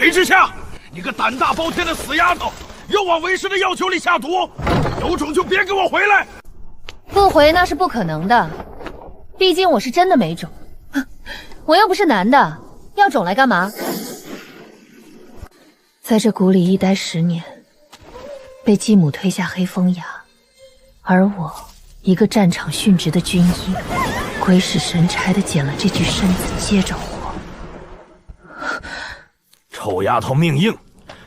裴之夏，你个胆大包天的死丫头，又往为师的药酒里下毒，有种就别给我回来！不回那是不可能的，毕竟我是真的没种。我又不是男的，要种来干嘛？在这谷里一待10年，被继母推下黑风崖，而我一个战场殉职的军医，鬼使神差的捡了这具身子接着活。臭丫头命硬，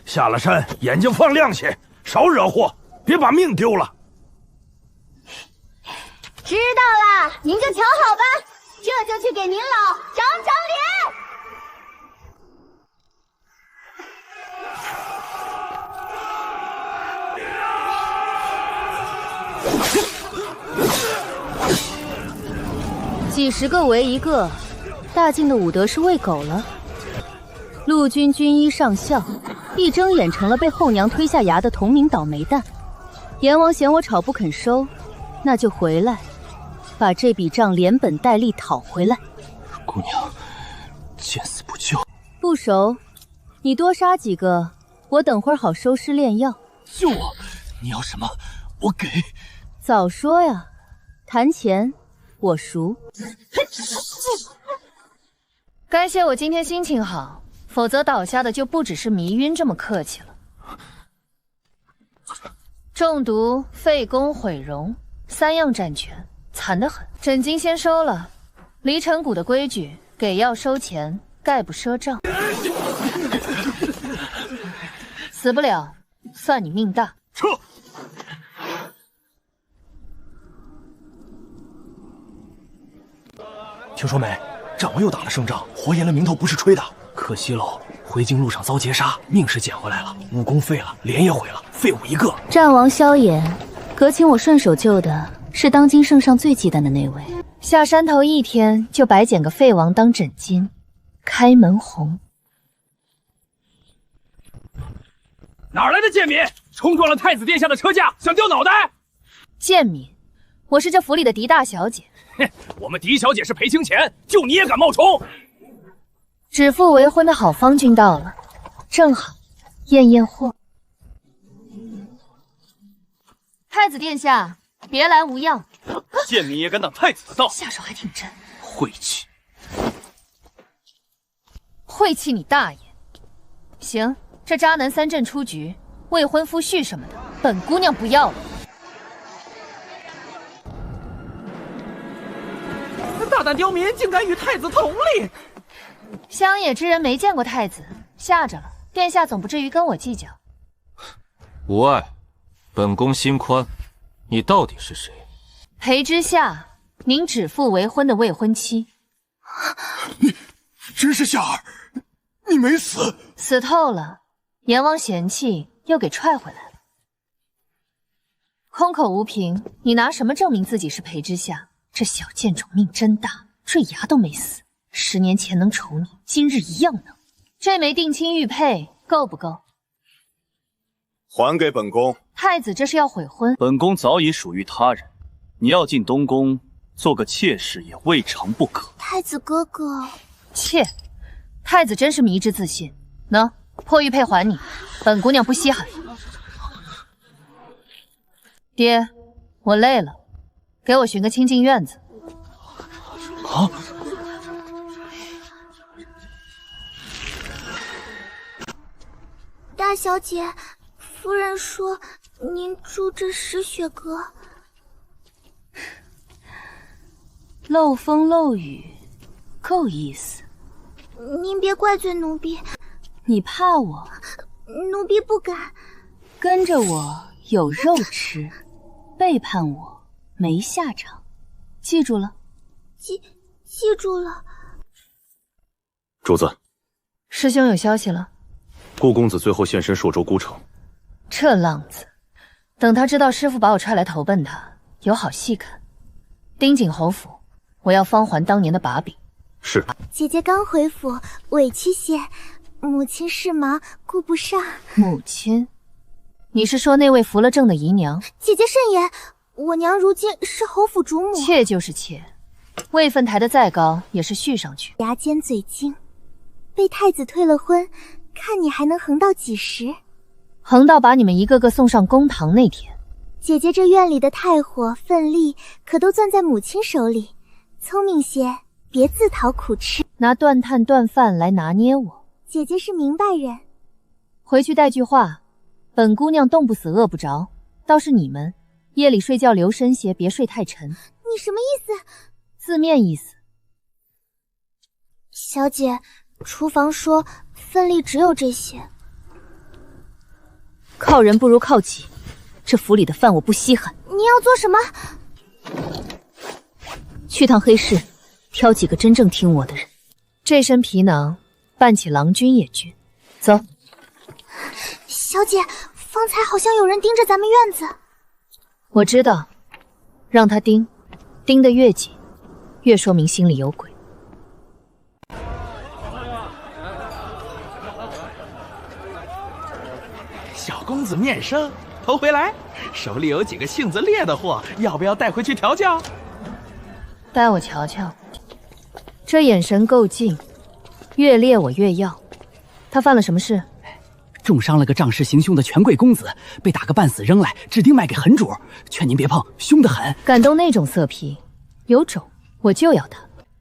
下了山眼睛放亮些，少惹祸，别把命丢了。知道了，您就瞧好吧，这就去给您老长长脸。几十个为一个，大晋的武德是喂狗了。陆军军医上校一睁眼成了被后娘推下崖的同名倒霉蛋。阎王嫌我吵不肯收，那就回来，把这笔账连本带利讨回来。姑娘，见死不救。不熟，你多杀几个，我等会儿好收尸炼药。救我！你要什么？我给。早说呀！谈钱，我熟。感谢我今天心情好，否则倒下的就不只是迷晕这么客气了。中毒、废宫、毁容，3样占全，惨得很。诊金先收了，离尘谷的规矩，给药收钱，概不赊账。死不了，算你命大。撤！听说没？掌门又打了胜仗，活颜的名头不是吹的。可惜喽，回京路上遭劫杀，命是捡回来了，武功废了，脸也毁了，废物一个。战王萧炎，葛请我顺手救的是当今圣上最忌惮的那位。下山头1天就白捡个废王当枕巾，开门红。哪来的贱民，冲撞了太子殿下的车驾，想掉脑袋？贱民，我是这府里的狄大小姐。哼，我们狄小姐是赔清钱，就你也敢冒充？指腹为婚的好方君到了，正好验验货。太子殿下，别来无恙。贱民也敢挡太子的道，下手还挺真。晦气！晦气你大爷！行，这渣男3阵出局，未婚夫婿什么的，本姑娘不要了。大胆刁民，竟敢与太子同立！乡野之人没见过太子，吓着了。殿下总不至于跟我计较。无碍，本宫心宽。你到底是谁？裴之夏，您指腹为婚的未婚妻。你真是夏儿，你没死？死透了，阎王嫌弃，又给踹回来了。空口无凭，你拿什么证明自己是裴之夏？这小贱种命真大，坠崖都没死。10年前能瞅你，今日一样能。这枚定亲玉佩够不够？还给本宫。太子这是要悔婚？本宫早已属于他人，你要进东宫做个妾室也未尝不可。太子哥哥，切，太子真是迷之自信。喏，破玉佩还你，本姑娘不稀罕。爹，我累了，给我寻个清静院子。啊！大小姐，夫人说您住这石雪阁。漏风漏雨，够意思。您别怪罪奴婢，你怕我？奴婢不敢。跟着我有肉吃，背叛我没下场，记住了？记住了。主子，师兄有消息了。顾公子最后现身朔州孤城。这浪子，等他知道师父把我踹来投奔他，有好戏看。盯紧侯府，我要方还当年的把柄。是。姐姐刚回府，委屈些，母亲事忙顾不上。母亲？你是说那位服了正的姨娘？姐姐慎言，我娘如今是侯府主母。妾就是妾，位分抬得再高，也是续上去。牙尖嘴精，被太子退了婚，看你还能横到几时？横到把你们一个个送上公堂那天。姐姐这院里的太火奋力，可都攥在母亲手里。聪明些，别自讨苦吃。拿断炭断饭来拿捏我。姐姐是明白人。回去带句话，本姑娘冻不死饿不着，倒是你们夜里睡觉留神些，别睡太沉。你什么意思？字面意思。小姐，厨房说份力只有这些。靠人不如靠己，这府里的饭我不稀罕。你要做什么？去趟黑市，挑几个真正听我的人。这身皮囊扮起郎君也绝。走。小姐，方才好像有人盯着咱们院子。我知道，让他盯，盯得越紧，越说明心里有鬼。小公子面生，头回来，手里有几个性子烈的货，要不要带回去调教？带我瞧瞧。这眼神够劲，越烈我越要。他犯了什么事？重伤了个仗势行凶的权贵公子，被打个半死扔来，指定卖给狠主。劝您别碰，凶得很。敢动那种色批，有种我就要他。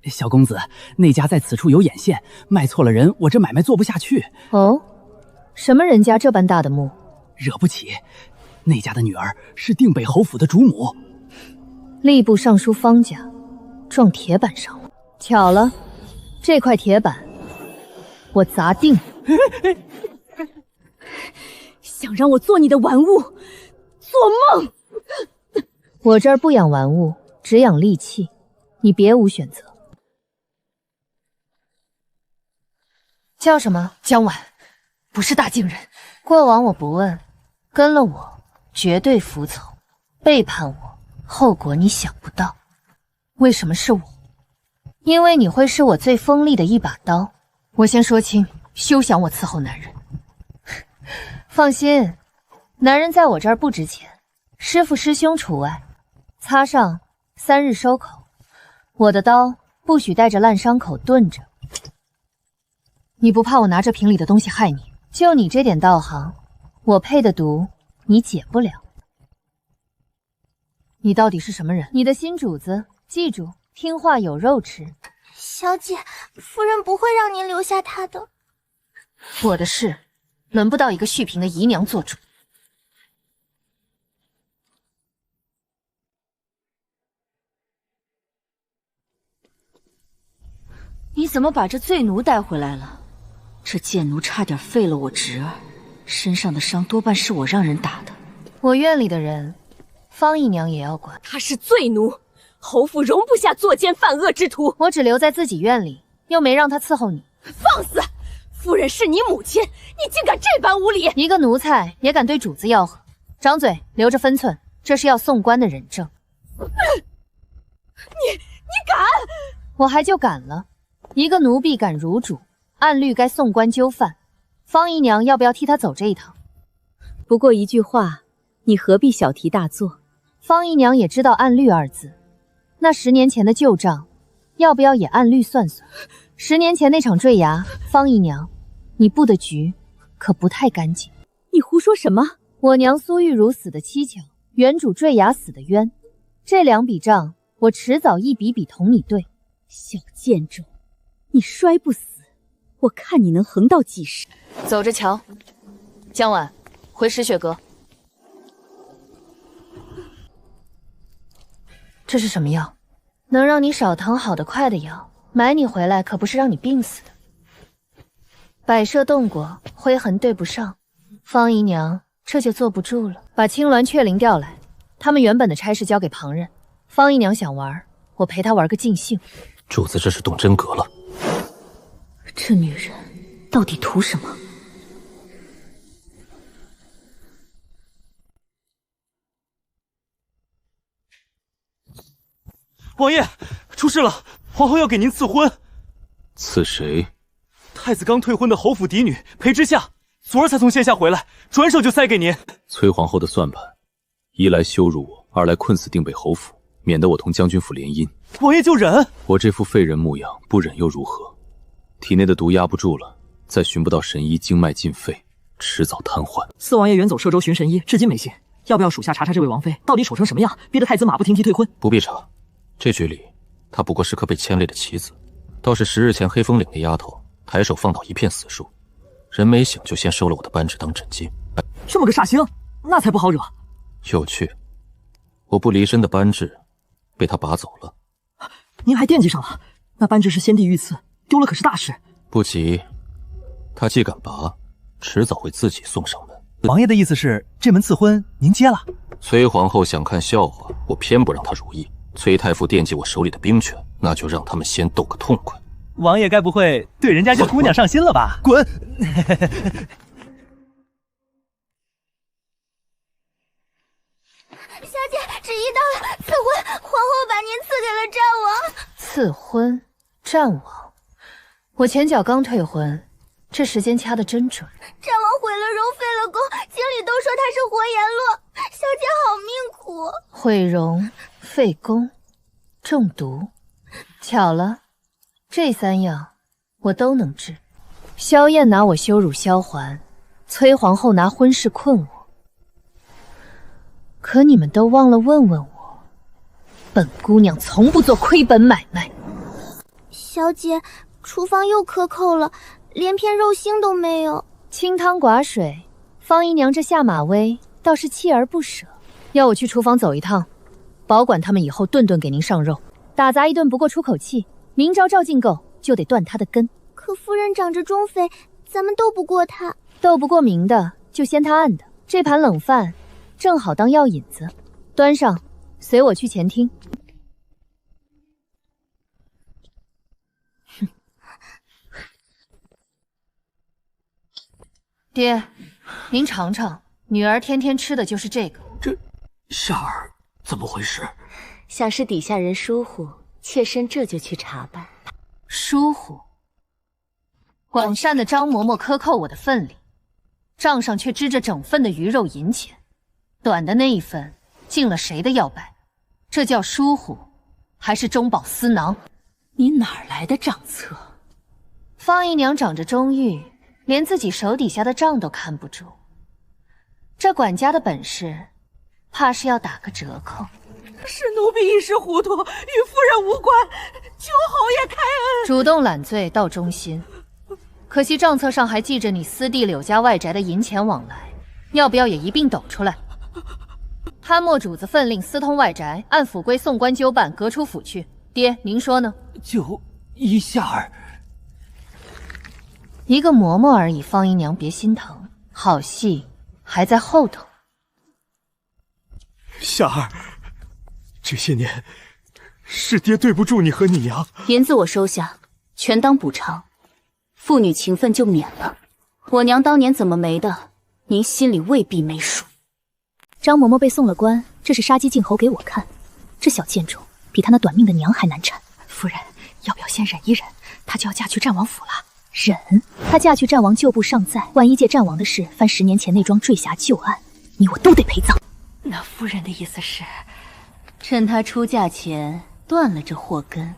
小公子，那家在此处有眼线，卖错了人，我这买卖做不下去。哦，什么人家这般大的墓？惹不起，那家的女儿是定北侯府的主母。吏部尚书方家撞铁板上了。巧了，这块铁板我砸定了。想让我做你的玩物，做梦！我这儿不养玩物，只养利器，你别无选择。叫什么？江婉，不是大靖人。过往我不问，跟了我绝对服从，背叛我，后果你想不到。为什么是我？因为你会是我最锋利的一把刀。我先说清，休想我伺候男人。放心，男人在我这儿不值钱，师父师兄除外。擦上3日收口，我的刀不许带着烂伤口钝着。你不怕我拿这瓶里的东西害你？就你这点道行，我配的毒你解不了。你到底是什么人？你的新主子，记住，听话有肉吃。小姐，夫人不会让您留下他的。我的事轮不到一个续平的姨娘做主。你怎么把这醉奴带回来了？这贱奴差点废了我侄儿，身上的伤多半是我让人打的。我院里的人，方姨娘也要管。他是醉奴，侯府容不下作奸犯恶之徒。我只留在自己院里，又没让他伺候你。放肆！夫人是你母亲，你竟敢这般无礼！一个奴才也敢对主子吆喝？张嘴，留着分寸，这是要送官的人证。你敢？我还就敢了。一个奴婢敢辱主，按律该送官纠犯。方姨娘要不要替他走这一趟？不过一句话，你何必小题大做？方姨娘也知道按律二字，那10年前的旧账，要不要也按律算算？10年前那场坠崖，方姨娘，你布的局可不太干净。你胡说什么？我娘苏玉茹死的蹊跷，原主坠崖死的冤，这2笔账，我迟早一笔笔同你对。小贱种，你摔不死，我看你能横到几时？走着瞧。江婉，回石雪阁。这是什么药？能让你少躺好得快的药。买你回来可不是让你病死的。摆设动过，灰痕对不上。方姨娘这就坐不住了，把青鸾雀翎调来。他们原本的差事交给旁人。方姨娘想玩，我陪她玩个尽兴。主子这是动真格了。这女人到底图什么？王爷，出事了！皇后要给您赐婚。赐谁？太子刚退婚的侯府嫡女裴之夏，昨儿才从线下回来，转手就塞给您。崔皇后的算盘，一来羞辱我，二来困死定北侯府，免得我同将军府联姻。王爷就忍。我这副废人模样，不忍又如何？体内的毒压不住了，再寻不到神医，经脉尽废，迟早瘫痪。四王爷远走歙州寻神医，至今没信。要不要属下查查这位王妃到底丑成什么样，逼得太子马不停蹄退婚？不必查，这局里她不过是颗被牵累的棋子。倒是10日前黑风岭那丫头抬手放倒一片死树，人没醒就先收了我的扳指当枕巾。这么个煞星，那才不好惹。有趣，我不离身的扳指被他拔走了。您还惦记上了？那扳指是先帝御赐，丢了可是大事。不急，他既敢拔，迟早会自己送上门。王爷的意思是，这门赐婚您接了？崔皇后想看笑话，我偏不让她如意。崔太傅惦记我手里的兵权，那就让他们先斗个痛快。王爷该不会对人家这姑娘上心了吧？滚！小姐，旨意到了，赐婚，皇后把您赐给了战王。赐婚，战王，我前脚刚退婚，这时间掐得真准。战王毁了容，废了宫，京里都说他是活阎罗，小姐好命苦。毁容、废宫、中毒，巧了，这3样我都能治。萧燕拿我羞辱萧环，崔皇后拿婚事困我。可你们都忘了问问我，本姑娘从不做亏本买卖。小姐，厨房又克扣了，连片肉腥都没有。清汤寡水，方姨娘这下马威倒是锲而不舍，要我去厨房走一趟，保管他们以后顿顿给您上肉，打杂一顿不过出口气，明朝赵进购就得断他的根。可夫人长着中妃，咱们斗不过她。斗不过明的，就掀他暗的。这盘冷饭正好当药引子，端上，随我去前厅。爹，您尝尝，女儿天天吃的就是这个。这夏儿怎么回事？想是底下人疏忽，妾身这就去查办。疏忽？广善的张嬷嬷克扣我的份里，账上却支着整份的鱼肉银钱，短的那一份进了谁的药袋？这叫疏忽，还是中饱私囊？你哪儿来的账册？方姨娘长着中玉，连自己手底下的账都看不住，这管家的本事，怕是要打个折扣。是奴婢一时糊涂，与夫人无关，求侯爷开恩。主动揽罪到忠心，可惜账册上还记着你私弟柳家外宅的银钱往来，要不要也一并抖出来？潘墨主子分令私通外宅，按府规送官纠办，革出府去。爹，您说呢？就依夏儿。一个嬷嬷而已，方姨娘别心疼，好戏还在后头。夏儿，这些年是爹对不住你和你娘。银子我收下，全当补偿，父女情分就免了。我娘当年怎么没的，您心里未必没数。张嬷嬷被送了官，这是杀鸡儆猴给我看。这小贱种比她那短命的娘还难缠。夫人，要不要先忍一忍？她就要嫁去战王府了。忍？她嫁去战王旧部尚在，万一借战王的事翻10年前那桩坠霞旧案，你我都得陪葬。那夫人的意思是，趁她出嫁前断了这祸根，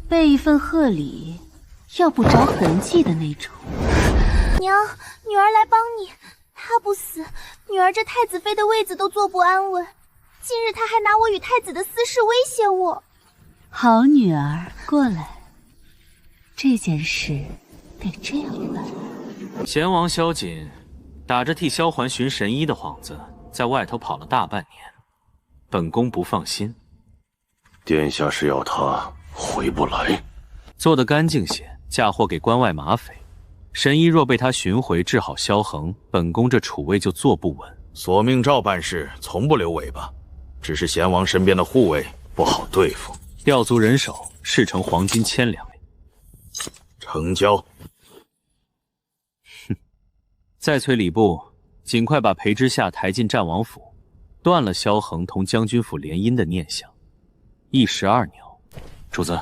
备一份贺礼，要不着痕迹的那种。娘，女儿来帮你。她不死，女儿这太子妃的位子都坐不安稳。近日她还拿我与太子的私事威胁我。好女儿，过来。这件事得这样办。贤王萧瑾打着替萧环寻神医的幌子，在外头跑了大半年，本宫不放心。殿下是要他回不来？做得干净些，嫁祸给关外马匪。神医若被他寻回治好萧衡，本宫这储位就坐不稳。索命诏办事从不留尾巴，只是贤王身边的护卫不好对付。调足人手，事成黄金1000两。成交。哼，再催礼部尽快把裴之夏抬进战王府，断了萧衡同将军府联姻的念想。一石二鸟。主子，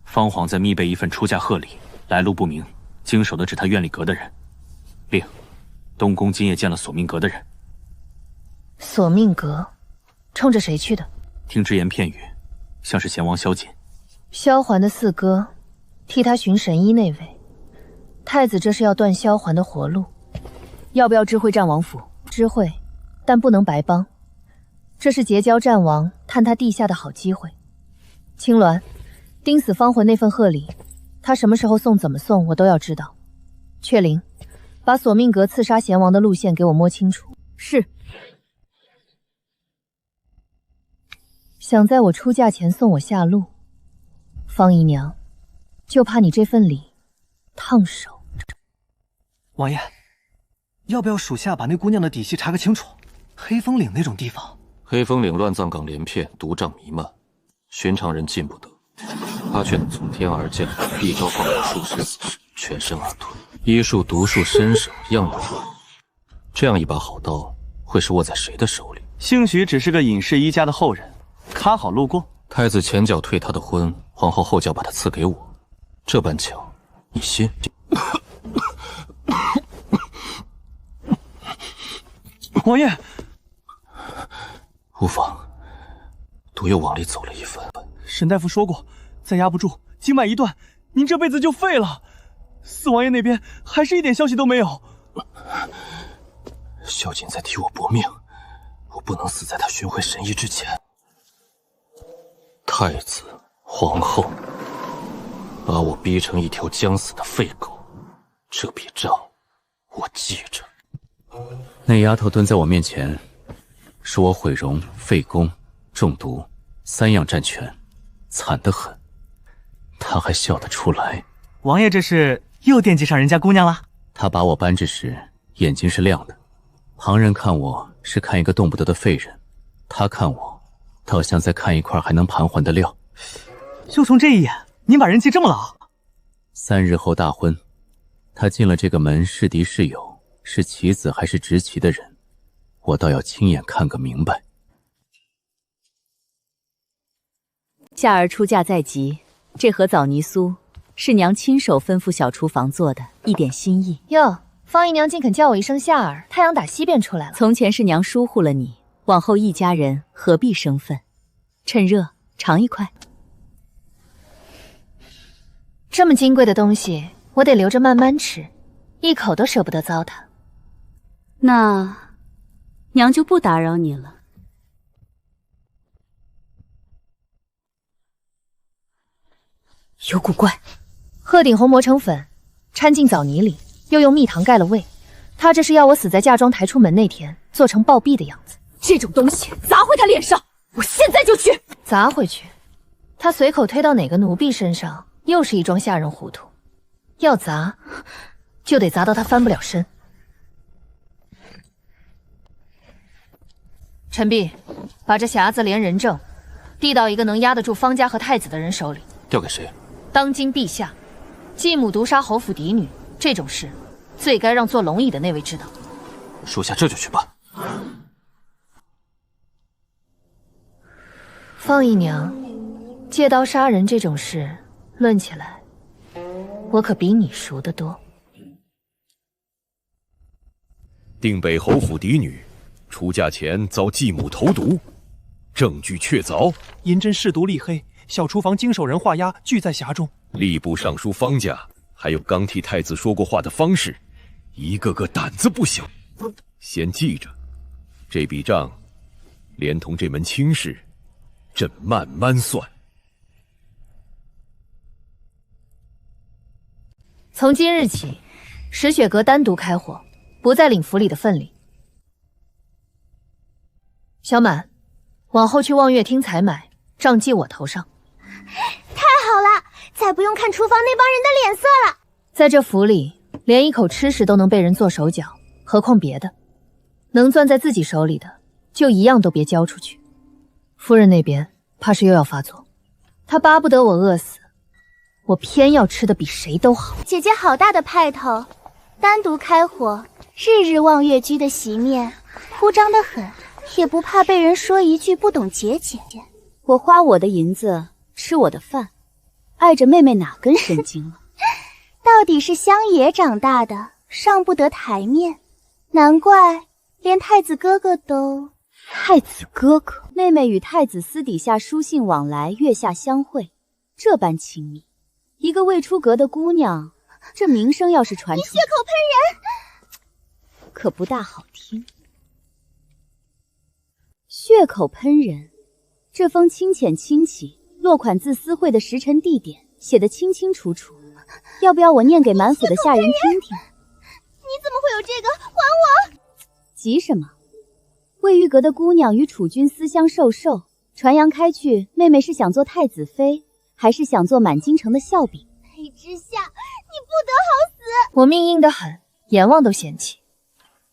方皇在密备一份出嫁贺礼，来路不明，经手的只他院里阁的人。另，东宫今夜见了索命阁的人。索命阁，冲着谁去的？听只言片语，像是贤王萧瑾。萧环的四哥，替他寻神医那位，太子这是要断萧环的活路，要不要知会战王府？知会，但不能白帮。这是结交战王、探他地下的好机会。青鸾，钉死方魂那份贺礼，他什么时候送、怎么送，我都要知道。雀灵，把索命阁刺杀贤王的路线给我摸清楚。是。想在我出嫁前送我下路，方姨娘，就怕你这份礼烫手。王爷，要不要属下把那姑娘的底细查个清楚？黑风岭那种地方，黑风岭乱葬岗连片，毒瘴弥漫，寻常人进不得。他却能从天而降，一招放火术士，全身而退。医术、毒术、身手样样如这样一把好刀，会是握在谁的手里？兴许只是个尹氏一家的后人，刚好路过。太子前脚退他的婚，皇后后脚把他赐给我，这般巧，你信？王爷，无妨，毒又往里走了一分。沈大夫说过，再压不住，经脉一断，您这辈子就废了。四王爷那边还是一点消息都没有。萧瑾在替我搏命，我不能死在他寻回神医之前。太子、皇后把我逼成一条将死的废狗，这笔账我记着。那丫头蹲在我面前，说我毁容、废宫、中毒3样占全，惨得很。她还笑得出来。王爷这是又惦记上人家姑娘了？她把我搬至时，眼睛是亮的。旁人看我是看一个动不得的废人，她看我，倒像在看一块还能盘桓的料。就从这一眼，您把人记这么牢？3日后大婚，她进了这个门，是敌是友，是棋子还是执棋的人，我倒要亲眼看个明白。夏儿出嫁在即，这盒枣泥酥是娘亲手吩咐小厨房做的，一点心意。哟，方姨娘竟肯叫我一声夏儿，太阳打西边出来了。从前是娘疏忽了你，往后一家人何必生分？趁热尝一块。这么金贵的东西，我得留着慢慢吃，一口都舍不得糟蹋。那娘就不打扰你了。有古怪，鹤顶红磨成粉，掺进枣泥里，又用蜜糖盖了味。他这是要我死在嫁妆抬出门那天，做成暴毙的样子。这种东西砸回他脸上，我现在就去砸回去。他随口推到哪个奴婢身上，又是一桩下人糊涂。要砸，就得砸到他翻不了身。陈璧，把这匣子连人证递到一个能压得住方家和太子的人手里。调给谁？当今陛下，继母毒杀侯府嫡女这种事，最该让坐龙椅的那位知道。属下这就去办。方姨娘，借刀杀人这种事，论起来，我可比你熟得多。定北侯府嫡女出嫁前遭继母投毒，证据确凿。银针试毒立黑，小厨房经手人画押俱在匣中。吏部尚书方家还有刚替太子说过话的方氏，一个个胆子不小。先记着，这笔账连同这门亲事，朕慢慢算。从今日起，石雪阁单独开火，不再领府里的份礼。小满，往后去望月厅采买，账记我头上。太好了，再不用看厨房那帮人的脸色了。在这府里，连一口吃食都能被人做手脚，何况别的？能攥在自己手里的，就一样都别交出去。夫人那边怕是又要发作，她巴不得我饿死，我偏要吃的比谁都好。姐姐好大的派头，单独开火，日日望月居的席面，铺张得很，也不怕被人说一句不懂节俭。我花我的银子，吃我的饭，碍着妹妹哪根神经了？到底是乡野长大的，上不得台面，难怪连太子哥哥都……太子哥哥，妹妹与太子私底下书信往来，月下相会，这般亲密，一个未出阁的姑娘，这名声要是传出，你血口喷人，可不大好听。血口喷人，这封清浅清奇，落款自私会的时辰地点写得清清楚楚，要不要我念给满府的下人听听？你怎么会有这个？还我！急什么？卫玉阁的姑娘与楚君私相授受，传扬开去，妹妹是想做太子妃，还是想做满京城的笑柄？裴之夏，你不得好死！我命硬得很，阎王都嫌弃。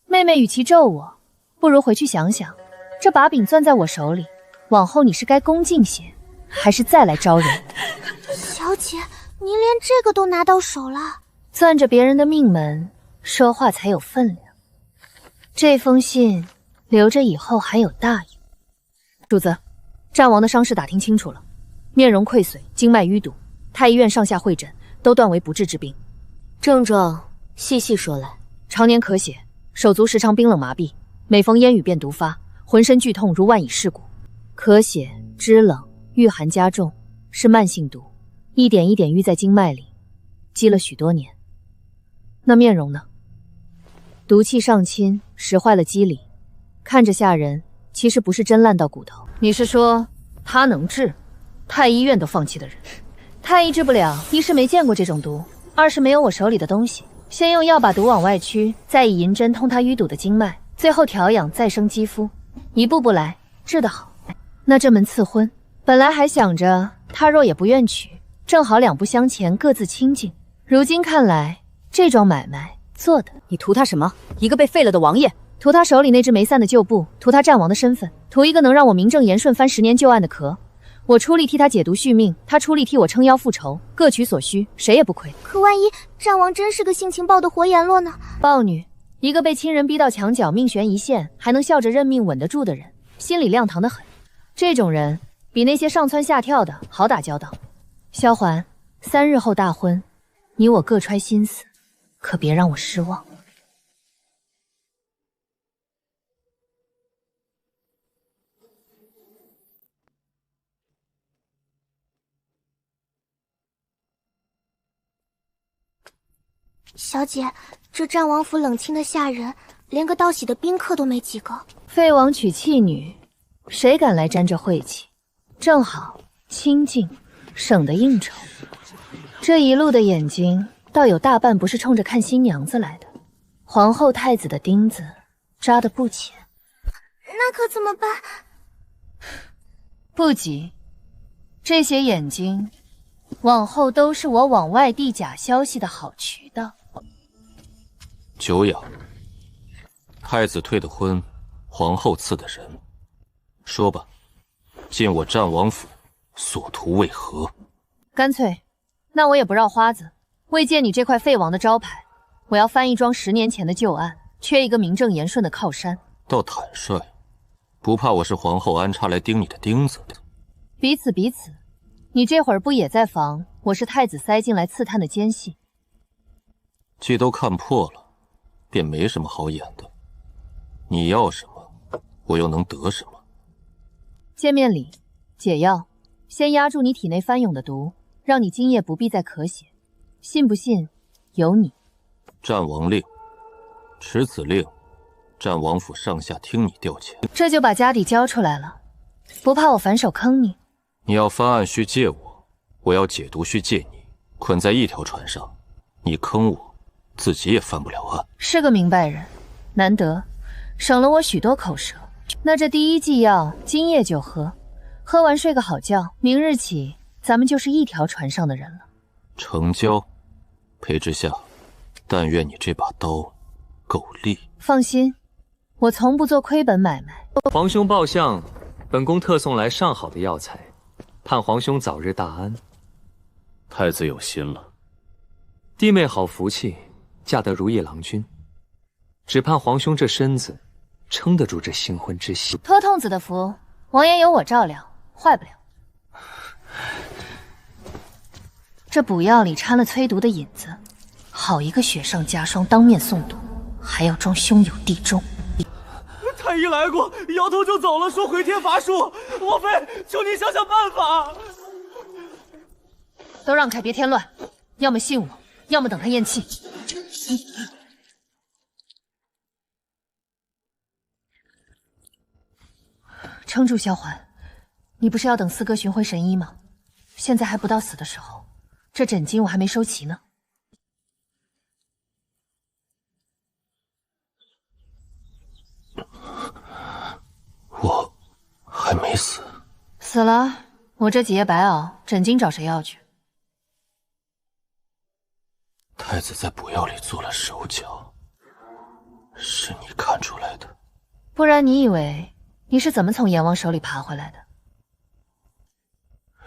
妹妹与其咒我，不如回去想想，这把柄攥在我手里，往后你是该恭敬些，还是再来招人？小姐，您连这个都拿到手了，攥着别人的命门，说话才有分量。这封信留着以后还有大用。主子，战王的伤势打听清楚了，面容溃碎，经脉淤堵，太医院上下会诊都断为不治之病。症状细细说来。常年咳血，手足时常冰冷麻痹，每逢烟雨便毒发，浑身剧痛如万蚁噬骨。咳血、肢冷、遇寒加重，是慢性毒，一点一点淤在经脉里，积了许多年。那面容呢？毒气上侵，蚀坏了肌理，看着吓人，其实不是真烂到骨头。你是说他能治？太医院都放弃的人，太医治不了，一是没见过这种毒，二是没有我手里的东西。先用药把毒往外驱，再以银针通他淤堵的经脉，最后调养再生肌肤，一步步来，治得好。那这门赐婚，本来还想着他若也不愿娶，正好两不相欠，各自清静。如今看来，这桩买卖做的。你图他什么？一个被废了的王爷？图他手里那只没散的旧布，图他战王的身份，图一个能让我名正言顺翻10年旧案的壳。我出力替他解毒续命，他出力替我撑腰复仇，各取所需，谁也不亏。可万一战王真是个性情暴的活阎罗呢？豹女，一个被亲人逼到墙角，命悬一线，还能笑着认命稳得住的人，心里亮堂得很。这种人比那些上蹿下跳的好打交道。萧环，3日后大婚，你我各揣心思，可别让我失望。小姐，这战王府冷清的吓人，连个道喜的宾客都没几个。废王娶弃女，谁敢来沾这晦气？正好清静，省得应酬。这一路的眼睛，倒有大半不是冲着看新娘子来的。皇后太子的钉子扎得不浅。那可怎么办？不急，这些眼睛，往后都是我往外递假消息的好渠道。久仰，太子退的婚，皇后赐的人，说吧，进我战王府，所图为何？干脆，那我也不绕花子，为借你这块废王的招牌，我要翻一桩10年前的旧案，缺一个名正言顺的靠山。倒坦率，不怕我是皇后安插来钉你的钉子的。彼此彼此，你这会儿不也在防我是太子塞进来刺探的奸细？既都看破了，便没什么好演的。你要什么，我又能得什么？见面礼，解药，先压住你体内翻涌的毒，让你今夜不必再咳血。信不信，由你。战王令，持此令，战王府上下听你调遣。这就把家底交出来了，不怕我反手坑你？你要翻案需借我，我要解毒需借你，捆在一条船上，你坑我，自己也翻不了岸。是个明白人，难得，省了我许多口舌。那这第一剂药今夜就喝，喝完睡个好觉，明日起咱们就是一条船上的人了。成交，裴之夏，但愿你这把刀够利。放心，我从不做亏本买卖。皇兄报相，本宫特送来上好的药材，盼皇兄早日大安。太子有心了，弟妹好福气，嫁得如意郎君，只盼皇兄这身子撑得住这新婚之喜。托痛子的福，王爷有我照料，坏不了。这补药里掺了催毒的引子，好一个雪上加霜，当面送毒，还要装兄友弟恭。太医来过，摇头就走了，说回天乏术。王妃，求你想想办法。都让开，别添乱，要么信我，要么等他咽气。撑住，萧环，你不是要等四哥寻回神医吗？现在还不到死的时候，这枕巾我还没收齐呢。我还没死。死了，我这几夜白熬，枕巾找谁要去？太子在补药里做了手脚，是你看出来的。不然你以为你是怎么从阎王手里爬回来的？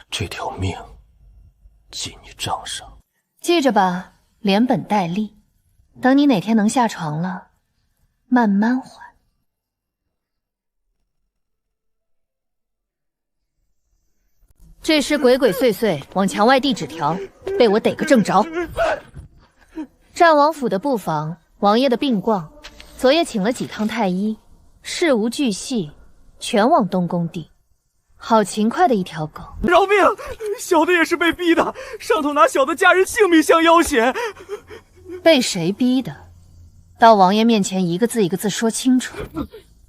这条命记你账上。记着吧，连本带利。等你哪天能下床了，慢慢还。这弑鬼鬼祟祟往墙外递纸条，被我逮个正着。战王府的布防，王爷的病况，昨夜请了几趟太医，事无巨细，全往东宫递。好勤快的一条狗！饶命！小的也是被逼的，上头拿小的家人性命相要挟。被谁逼的？到王爷面前一个字一个字说清楚，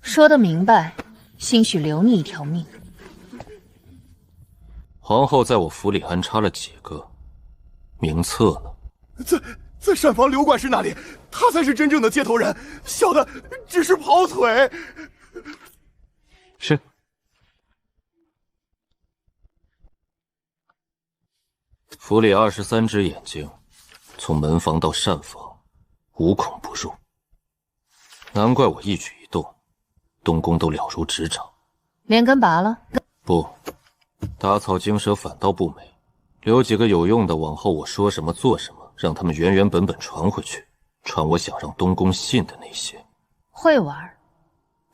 说得明白，兴许留你一条命。皇后在我府里安插了几个名册呢？在膳房刘管事那里，他才是真正的接头人，小的只是跑腿。是。府里23只眼睛，从门房到膳房，无孔不入。难怪我一举一动，东宫都了如指掌。连根拔了？不，打草惊蛇反倒不美，留几个有用的，往后我说什么做什么，让他们原原本本传回去，传我想让东宫信的那些。会玩，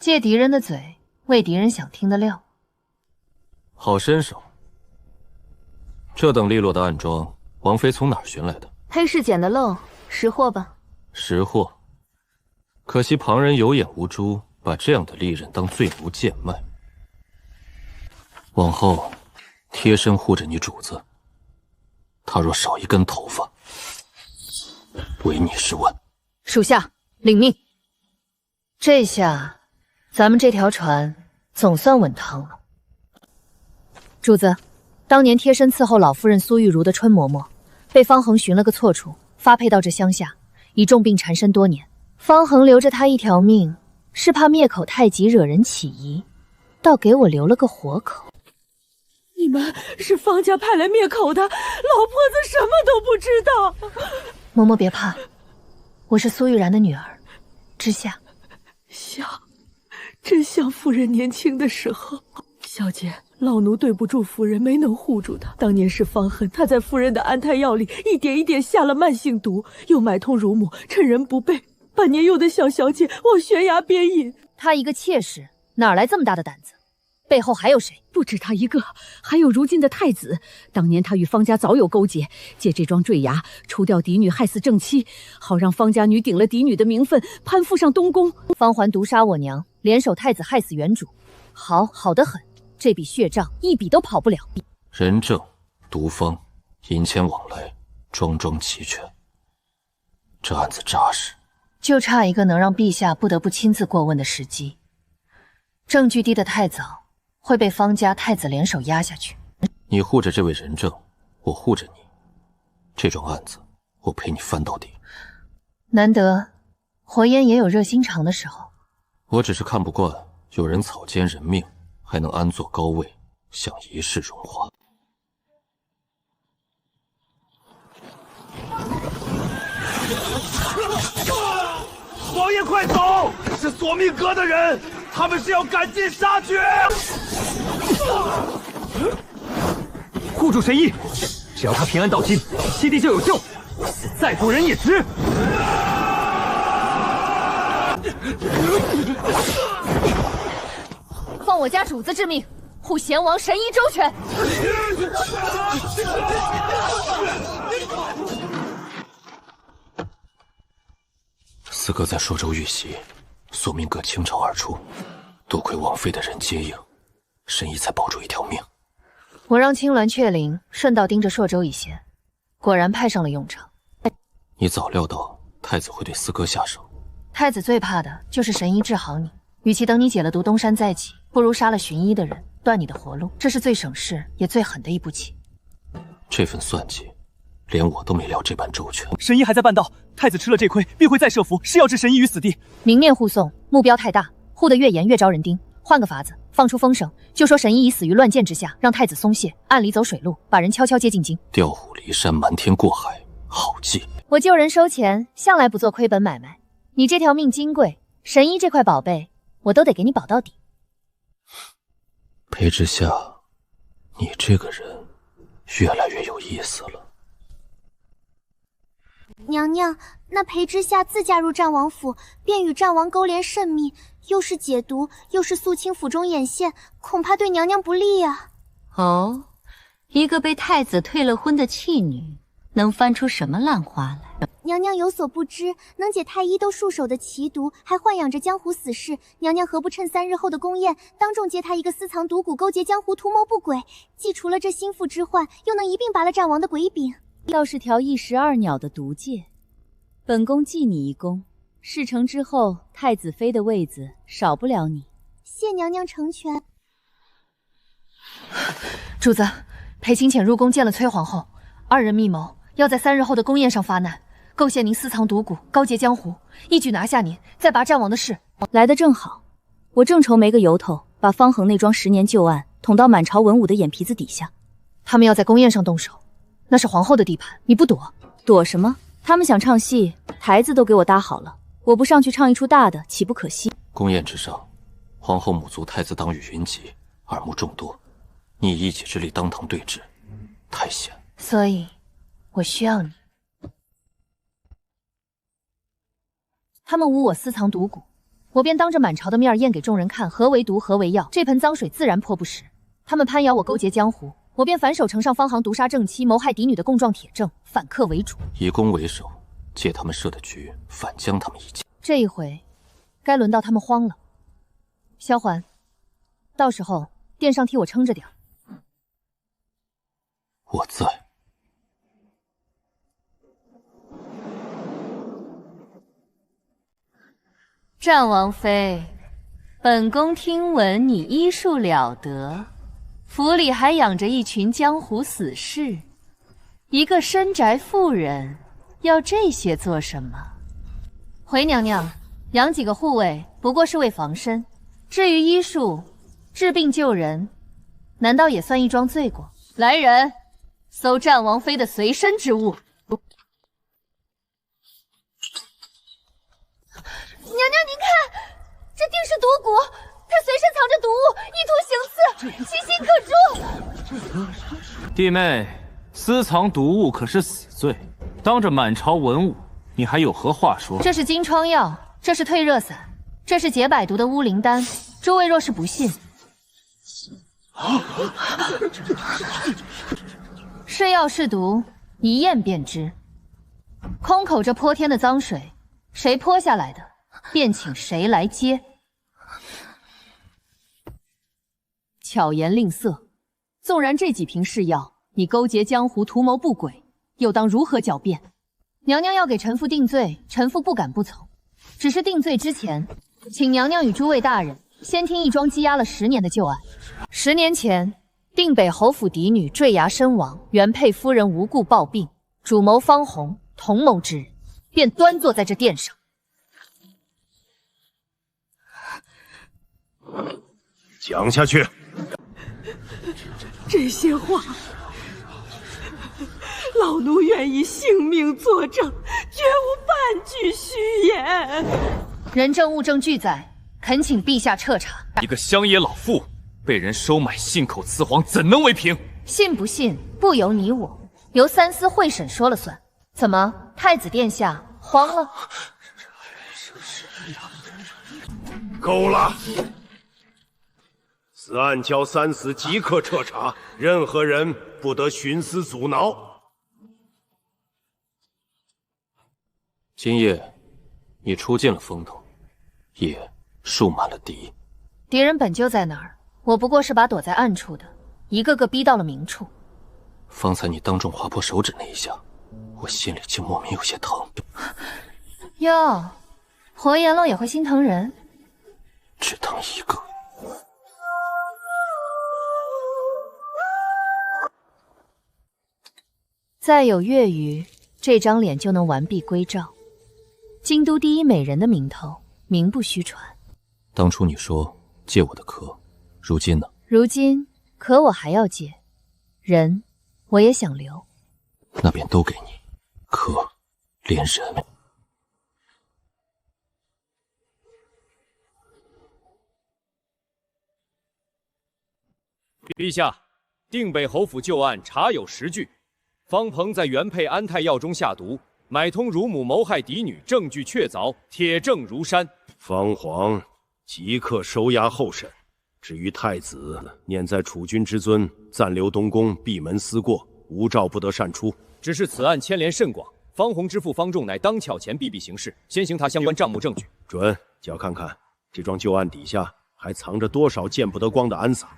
借敌人的嘴，喂敌人想听的料。好身手。这等利落的暗装，王妃从哪儿寻来的？黑市捡的漏，识货吧。识货。可惜旁人有眼无珠，把这样的利刃当罪奴贱卖。往后贴身护着你主子，他若少一根头发，唯你是问。属下领命。这下咱们这条船总算稳当了。主子，当年贴身伺候老夫人苏玉茹的春嬷嬷，被方恒寻了个错处，发配到这乡下，已重病缠身多年。方恒留着她一条命，是怕灭口太急惹人起疑，倒给我留了个活口。你们是方家派来灭口的，老婆子什么都不知道。嬷嬷别怕，我是苏玉然的女儿，知夏。真像夫人年轻的时候。小姐，老奴对不住夫人，没能护住她。当年是方恨，他在夫人的安胎药里一点一点下了慢性毒，又买通乳母，趁人不备，把年幼的小小姐往悬崖边引。她一个妾室，哪来这么大的胆子？背后还有谁？不止他一个，还有如今的太子。当年他与方家早有勾结，借这桩坠崖除掉嫡女，害死正妻，好让方家女顶了嫡女的名分，攀附上东宫。方环毒杀我娘，联手太子害死原主，好得很。这笔血账一笔都跑不了。人证、毒方、银钱往来，桩桩齐全。这案子扎实，就差一个能让陛下不得不亲自过问的时机。证据低得太早，会被方家太子联手压下去。你护着这位人证，我护着你，这桩案子我陪你翻到底。难得，火焰也有热心肠的时候。我只是看不惯有人草菅人命，还能安坐高位，想一世荣华。王爷快走！是索命阁的人，他们是要赶尽杀绝。护住神医，只要他平安到今，西帝就有救，死再不仁也值。奉我家主子之命，护贤王神医周全。四哥在朔州遇袭，索命阁倾巢而出，多亏王妃的人接应，神医才保住一条命。我让青鸾雀翎顺道盯着朔州一线，果然派上了用场。你早料到太子会对四哥下手。太子最怕的就是神医治好你，与其等你解了毒东山再起，不如杀了寻医的人，断你的活路。这是最省事也最狠的一步棋。这份算计，连我都没料这般周全。神医还在半道，太子吃了这亏，必会再设伏，是要置神医于死地。明面护送，目标太大，护得越严越招人盯。换个法子，放出风声，就说神医已死于乱箭之下，让太子松懈，暗里走水路，把人悄悄接进京。调虎离山，瞒天过海，好计。我救人收钱，向来不做亏本买卖。你这条命金贵，神医这块宝贝，我都得给你保到底。裴之夏，你这个人越来越有意思了。娘娘，那裴之夏自嫁入战王府，便与战王勾连甚密，又是解毒，又是肃清府中眼线，恐怕对娘娘不利啊。哦，一个被太子退了婚的弃女，能翻出什么烂花来？娘娘有所不知，能解太医都束手的奇毒，还豢养着江湖死士。娘娘何不趁3日后的宫宴，当众揭他一个私藏毒蛊、勾结江湖、图谋不轨，既除了这心腹之患，又能一并拔了战王的鬼柄。倒是条一石二鸟的毒戒，本宫记你一功。事成之后，太子妃的位子少不了你。谢娘娘成全。主子，裴清浅入宫见了崔皇后，2人密谋，要在3日后的宫宴上发难，构陷您私藏毒蛊，高结江湖，一举拿下您，再拔战王的事。来得正好，我正愁没个由头，把方恒那桩10年旧案捅到满朝文武的眼皮子底下。他们要在宫宴上动手，那是皇后的地盘，你不躲？躲什么？他们想唱戏，台子都给我搭好了，我不上去唱一出大的，岂不可惜？宫宴之上，皇后母族太子党羽云集，耳目众多，你以一己之力当堂对峙，太险。所以，我需要你。他们诬我私藏毒蛊，我便当着满朝的面验给众人看，何为毒，何为药，这盆脏水自然泼不实。他们攀咬我勾结江湖，我便反手呈上方行毒杀正妻、谋害嫡女的供状铁证，反客为主，以攻为守，借他们设的局，反将他们一击。这一回，该轮到他们慌了。萧环，到时候殿上替我撑着点。我在。战王妃，本宫听闻你医术了得，府里还养着一群江湖死士，一个深宅妇人，要这些做什么？回娘娘，养几个护卫不过是为防身，至于医术、治病救人，难道也算一桩罪过？来人，搜战王妃的随身之物。娘娘，您看，这定是毒蛊，他随身藏着毒物，意图行刺，其心可诛。弟妹，私藏毒物可是死罪，当着满朝文武，你还有何话说？这是金疮药，这是退热散，这是解百毒的乌灵丹。诸位若是不信，是药是毒，一验便知。空口这泼天的脏水，谁泼下来的，便请谁来接。巧言令色，纵然这几瓶是药，你勾结江湖，图谋不轨，又当如何狡辩？娘娘要给臣妇定罪，臣妇不敢不从。只是定罪之前，请娘娘与诸位大人先听一桩积压了10年的旧案。10年前，定北侯府嫡女坠崖身亡，原配夫人无故暴病，主谋方红同谋之人，便端坐在这殿上。讲下去。这些话，老奴愿意性命作证，绝无半句虚言。人证物证俱在，恳请陛下彻查。一个乡野老妇被人收买，信口雌黄，怎能为凭？信不信不由你我，由三司会审说了算。怎么，太子殿下慌了？够了！此案交三司即刻彻查，任何人不得徇私阻挠。今夜，你出尽了风头，也树满了敌。敌人本就在哪儿，我不过是把躲在暗处的，一个个逼到了明处。方才你当众划破手指那一下，我心里就莫名有些疼。哟，活阎罗也会心疼人，只疼一个。再有月余，这张脸就能完璧归赵，京都第一美人的名头名不虚传。当初你说借我的壳，如今呢？如今壳我还要借，人我也想留。那便都给你，壳连人。陛下，定北侯府旧案查有实据，方鹏在原配安泰药中下毒，买通乳母谋害嫡女，证据确凿，铁证如山。方皇即刻收押候审。至于太子，念在储君之尊，暂留东宫，闭门思过，无诏不得擅出。只是此案牵连甚广，方弘之父方仲乃当巧前避避形势，先行他相关账目证据。准，叫看看这桩旧案底下还藏着多少见不得光的安撒。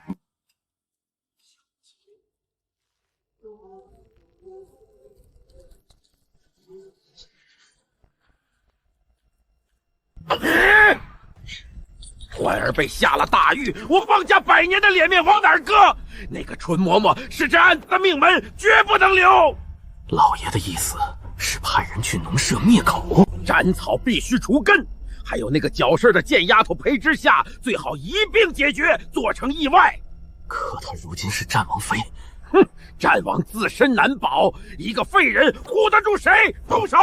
婉儿被下了大狱，我方家100年的脸面往哪儿搁？那个春嬷嬷是这案子的命门，绝不能留。老爷的意思是派人去农舍灭口，斩草必须除根。还有那个搅事的贱丫头裴之夏，最好一并解决，做成意外。可她如今是战王妃，哼，战王自身难保，一个废人护得住谁？动手！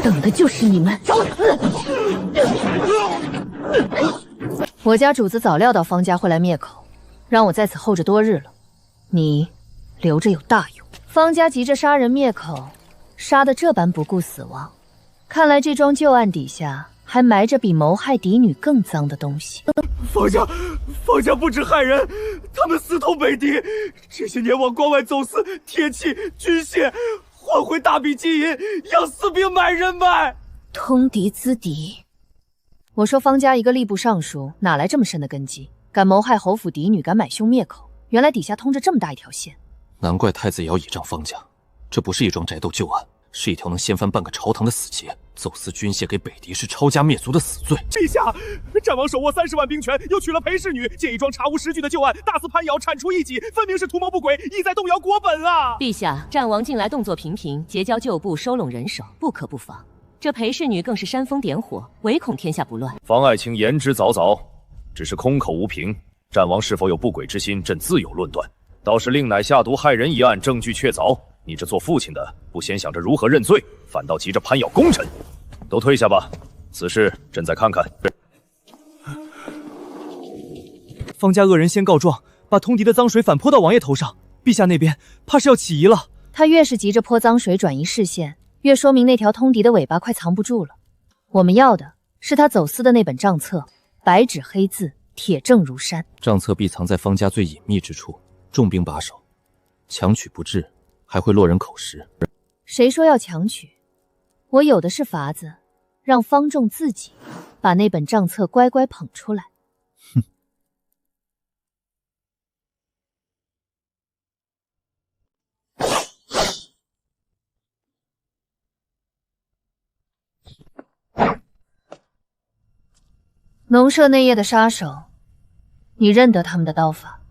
等的就是你们，找死！我家主子早料到方家会来灭口，让我在此候着多日了。你留着有大用。方家急着杀人灭口，杀得这般不顾死亡，看来这桩旧案底下还埋着比谋害嫡女更脏的东西。方家不止害人，他们私通北狄，这些年往关外走私铁器、军械，换回大笔金银，养私兵买人脉。通敌资敌。我说方家一个吏部尚书，哪来这么深的根基？敢谋害侯府嫡女，敢买凶灭口，原来底下通着这么大一条线。难怪太子也要倚仗方家，这不是一桩宅斗旧案，是一条能掀翻半个朝堂的死结。走私军械给北狄是抄家灭族的死罪。陛下，战王手握30万兵权，又娶了裴氏女，借一桩查无实据的旧案，大肆攀咬，铲除异己，分明是图谋不轨，意在动摇国本啊！陛下，战王近来动作频频，结交旧部，收拢人手，不可不防。这裴氏女更是煽风点火，唯恐天下不乱。方爱卿言之凿凿，只是空口无凭。战王是否有不轨之心，朕自有论断。倒是令乃下毒害人一案，证据确凿。你这做父亲的，不先想着如何认罪，反倒急着攀咬功臣。都退下吧，此事朕再看看。方家恶人先告状，把通敌的脏水反泼到王爷头上，陛下那边怕是要起疑了。他越是急着泼脏水转移视线，越说明那条通敌的尾巴快藏不住了。我们要的是他走私的那本账册，白纸黑字，铁证如山。账册必藏在方家最隐秘之处，重兵把守，强取不至，还会落人口实。谁说要强取？我有的是法子，让方仲自己把那本账册乖乖捧出来。哼！农舍内业的杀手，你认得他们的刀法？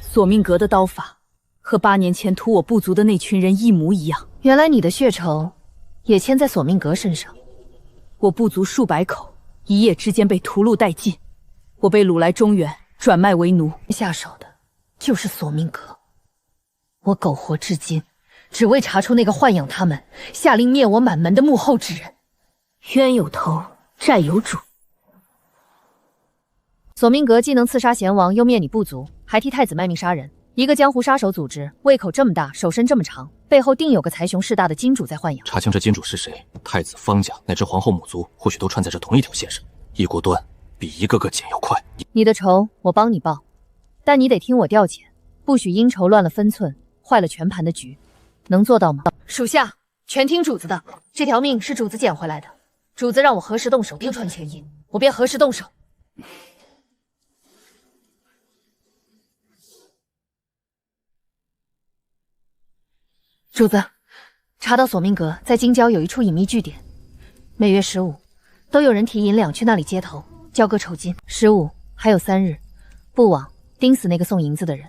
索命阁的刀法和8年前屠我部族的那群人一模一样。原来你的血仇也牵在索命阁身上。我部族数百口一夜之间被屠戮殆尽，我被掳来中原，转卖为奴。下手的就是索命阁。我苟活至今，只为查出那个豢养他们、下令灭我满门的幕后之人。冤有头，债有主。索命阁既能刺杀贤王，又灭你部族，还替太子卖命杀人。一个江湖杀手组织，胃口这么大，手伸这么长，背后定有个财雄势大的金主在豢养。查清这金主是谁，太子、方家乃至皇后母族，或许都串在这同一条线上。一锅端比一个个捡要快。你的仇我帮你报，但你得听我调遣，不许因仇乱了分寸，坏了全盘的局。能做到吗？属下全听主子的。这条命是主子捡回来的，主子让我何时动手丢穿前因，我便何时动手。主子，查到索命阁在京郊有一处隐秘据点，每月15都有人提银两去那里接头，交割酬金。15还有3日，不枉盯死那个送银子的人。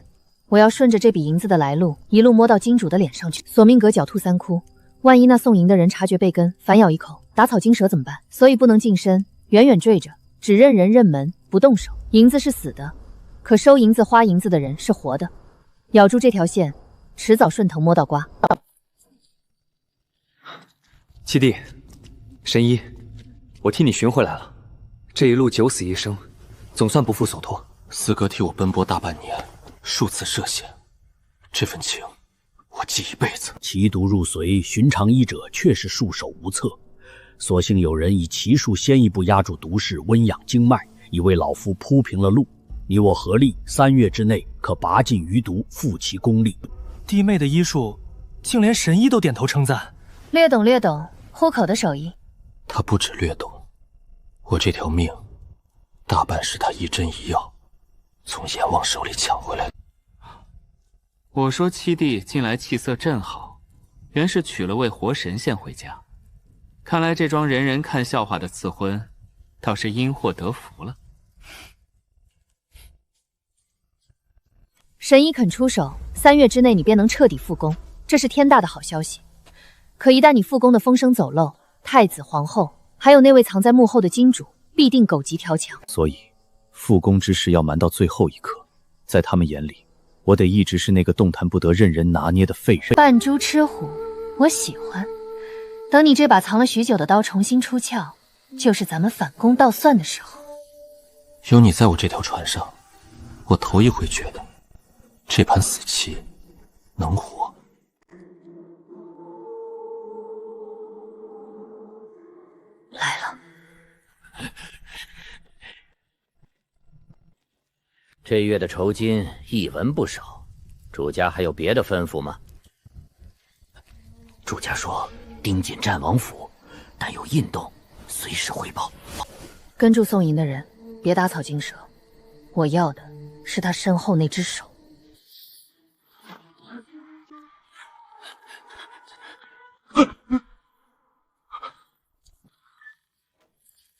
我要顺着这笔银子的来路，一路摸到金主的脸上去。索命阁狡兔3窟，万一那送银的人察觉被跟，反咬一口，打草惊蛇怎么办？所以不能近身，远远坠着，只认人认门，不动手。银子是死的，可收银子花银子的人是活的。咬住这条线，迟早顺藤摸到瓜。七弟，神医，我替你寻回来了。这一路九死一生，总算不负所托。四哥替我奔波大半年，数次涉险，这份情我记一辈子。奇毒入髓，寻常医者却是束手无策。所幸有人以奇术先一步压住毒势，温养经脉，已为老夫铺平了路。你我合力，3月之内可拔尽余毒，复其功力。弟妹的医术，竟连神医都点头称赞。略懂略懂，糊口的手艺。他不止略懂，我这条命，大半是他一针一药从阎王手里抢回来的。我说七弟近来气色正好，原是娶了位活神仙回家。看来这桩人人看笑话的赐婚，倒是因祸得福了。神医肯出手，3月之内你便能彻底复工，这是天大的好消息。可一旦你复工的风声走漏，太子、皇后，还有那位藏在幕后的金主，必定狗急跳墙。所以，复工之事要瞒到最后一刻。在他们眼里，我得一直是那个动弹不得、任人拿捏的废人。扮猪吃虎，我喜欢。等你这把藏了许久的刀重新出鞘，就是咱们反攻倒算的时候。有你在我这条船上，我头一回觉得这盘死棋能活。来了。这月的酬金一文不少，主家还有别的吩咐吗？主家说盯紧战王府，但有异动随时汇报。跟住送银的人别打草惊蛇，我要的是他身后那只手。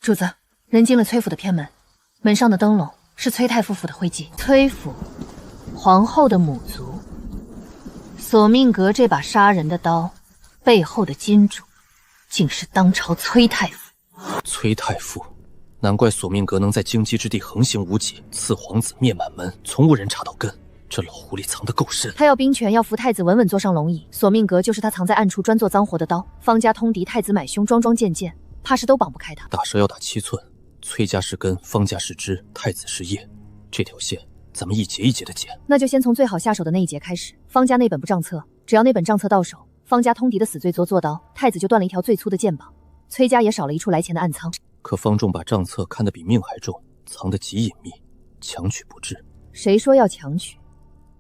主子，人进了崔府的偏门，门上的灯笼是崔太夫妇的徽记。崔府，皇后的母族。索命阁这把杀人的刀，背后的金主，竟是当朝崔太傅。崔太傅，难怪索命阁能在荆棘之地横行无忌，刺皇子灭满门，从无人查到根。这老狐狸藏得够深。他要兵权，要扶太子稳稳坐上龙椅。索命阁就是他藏在暗处专做脏活的刀。方家通敌，太子买凶，桩桩件件，怕是都绑不开他。打蛇要打7寸，崔家是根，方家是枝，太子是叶，这条线咱们一节一节的剪。那就先从最好下手的那一节开始。方家那本不账册，只要那本账册到手，方家通敌的死罪做刀，太子就断了一条最粗的剑绑，崔家也少了一处来钱的暗仓。可方仲把账册看得比命还重，藏得极隐秘，强取不至。谁说要强取？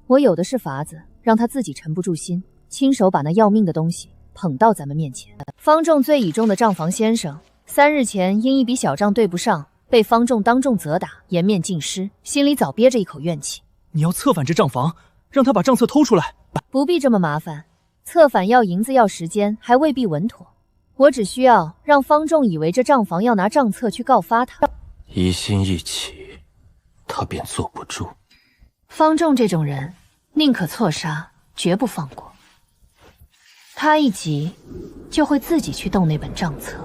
我有的是法子，让他自己沉不住心，亲手把那要命的东西捧到咱们面前。方仲最倚重的账房先生，3日前因一笔小账对不上，被方仲当众责打，颜面尽失，心里早憋着一口怨气。你要策反这账房，让他把账册偷出来？不必这么麻烦，策反要银子要时间，还未必稳妥。我只需要让方仲以为这账房要拿账册去告发他，疑心一起，他便坐不住。方仲这种人，宁可错杀，绝不放过。他一急，就会自己去动那本账册。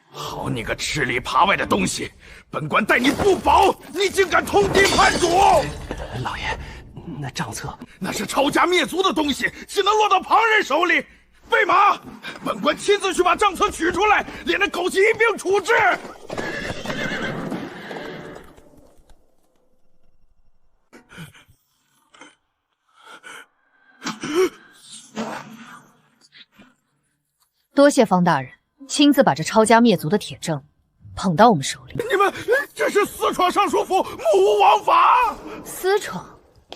好你个吃里扒外的东西！本官待你不薄，你竟敢通敌叛主！老爷，那账册那是抄家灭族的东西，岂能落到旁人手里？备马！本官亲自去把账册取出来，连那狗急一并处置。多谢方大人亲自把这抄家灭族的铁证捧到我们手里。你们这是私闯尚书府，目无王法！私闯？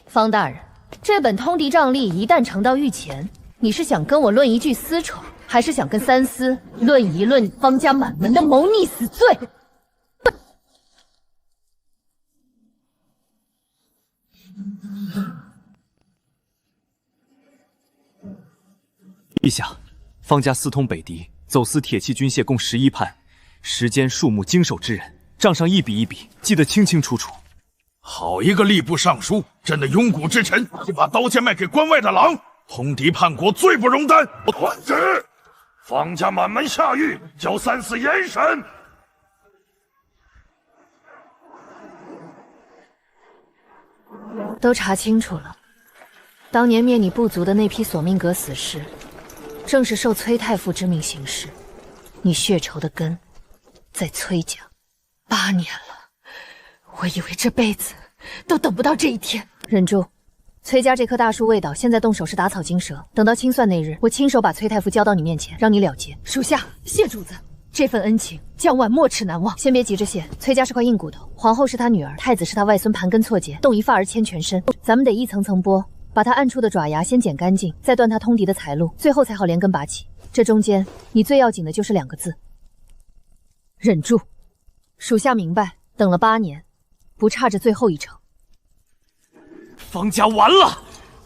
方大人，这本通敌账例一旦呈到御前，你是想跟我论一句私闯，还是想跟三司论一论方家满门的谋逆死罪？陛下，方家私通北狄，走私铁器军械共11判，时间、数目、经手之人，账上一笔一笔记得清清楚楚。好一个吏部尚书，真的庸骨之臣，竟把刀剑卖给关外的狼，通敌叛国，罪不容担。传旨，方家满门下狱，交3、4严审。都查清楚了，当年灭你部族的那批索命阁死士，正是受崔太傅之命行事。你血仇的根在崔家8年了，我以为这辈子都等不到这一天。忍住，崔家这棵大树未倒，现在动手是打草惊蛇。等到清算那日，我亲手把崔太傅交到你面前，让你了结。属下谢主子，这份恩情将万没齿难忘。先别急着谢，崔家是块硬骨头，皇后是他女儿，太子是他外孙，盘根错节，动一发而牵全身。咱们得一层层剥，把他暗处的爪牙先剪干净，再断他通敌的财路，最后才好连根拔起。这中间，你最要紧的就是2个字：忍住。属下明白，等了8年，不差这最后一程。方家完了，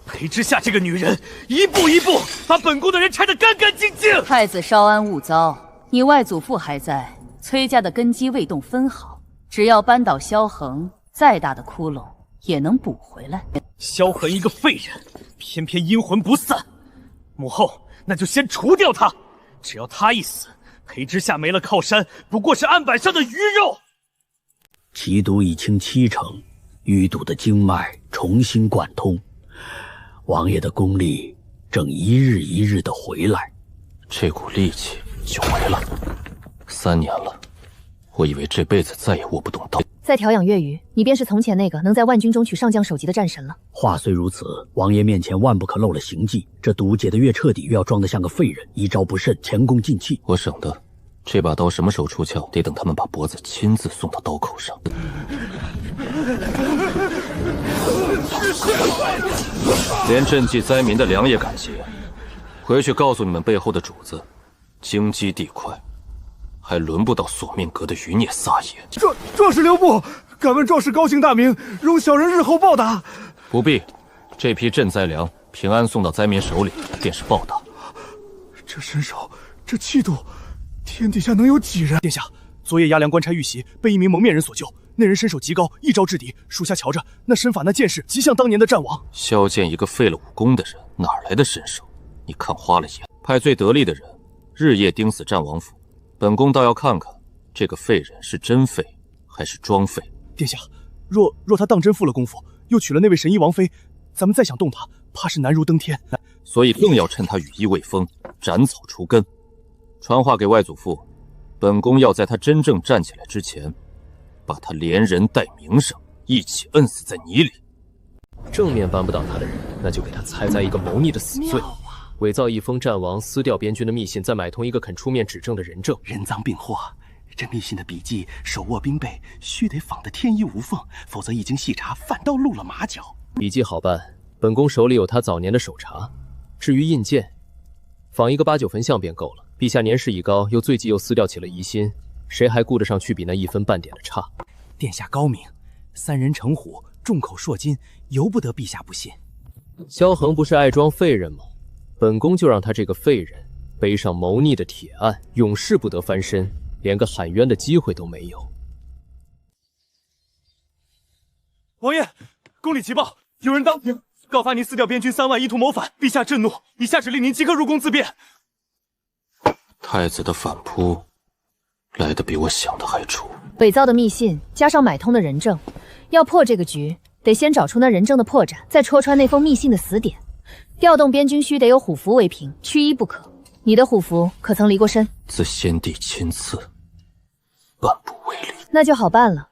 裴之夏这个女人一步一步把本宫的人拆得干干净净。太子稍安勿躁，你外祖父还在，崔家的根基未动分毫，只要扳倒萧恒，再大的窟窿也能补回来。萧恒一个废人，偏偏阴魂不散。母后，那就先除掉他，只要他一死，裴之夏没了靠山，不过是案板上的鱼肉。奇毒已清70%，淤堵的经脉重新贯通，王爷的功力正一日一日的回来，这股力气久违了。3年了，我以为这辈子再也握不动刀。再调养月余，你便是从前那个能在万军中取上将首级的战神了。话虽如此，王爷面前万不可露了行迹。这毒解得越彻底，越要装得像个废人，一招不慎，前功尽弃。我省得，这把刀什么时候出鞘，得等他们把脖子亲自送到刀口上。连赈济灾民的粮也感谢，回去告诉你们背后的主子，京畿地块还轮不到索命阁的余孽撒野。壮士留步，敢问壮士高姓大名，容小人日后报答。不必，这批赈灾粮平安送到灾民手里，便是报答。这身手，这气度，天底下能有几人？殿下，昨夜押粮官差遇袭，被一名蒙面人所救。那人身手极高，一招制敌。属下瞧着，那身法那剑势，极像当年的战王。萧剑一个废了武功的人，哪来的身手？你看花了眼，派最得力的人，日夜盯死战王府。本宫倒要看看，这个废人是真废还是装废。殿下，若他当真负了功夫，又娶了那位神医王妃，咱们再想动他，怕是难如登天。所以更要趁他羽翼未丰，斩草除根。传话给外祖父，本宫要在他真正站起来之前，把他连人带名声一起摁死在泥里。正面扳不倒他的人，那就给他猜在一个谋逆的死罪，伪造一封战王撕掉边军的密信，再买通一个肯出面指证的人证。人赃并获，这密信的笔迹手握兵备，须得仿得天衣无缝，否则一经细查，反倒露了马脚。笔迹好办，本宫手里有他早年的手札。至于印鉴，仿一个8、9分像便够了。陛下年事已高，又最忌又撕掉起了疑心，谁还顾得上去比那1分半点的差？殿下高明，3人成虎，众口铄金，由不得陛下不信。萧恒不是爱装废人吗？本宫就让他这个废人背上谋逆的铁案，永世不得翻身，连个喊冤的机会都没有。王爷，宫里急报，有人当庭告发您撕掉边军3万，意图谋反，陛下震怒，以下旨令您即刻入宫自辩。太子的反扑来得比我想的还出。伪造的密信加上买通的人证，要破这个局，得先找出那人证的破绽，再戳穿那封密信的死点。调动边军须得有虎符为凭，缺一不可。你的虎符可曾离过身？自先帝亲赐，万不为例。那就好办了。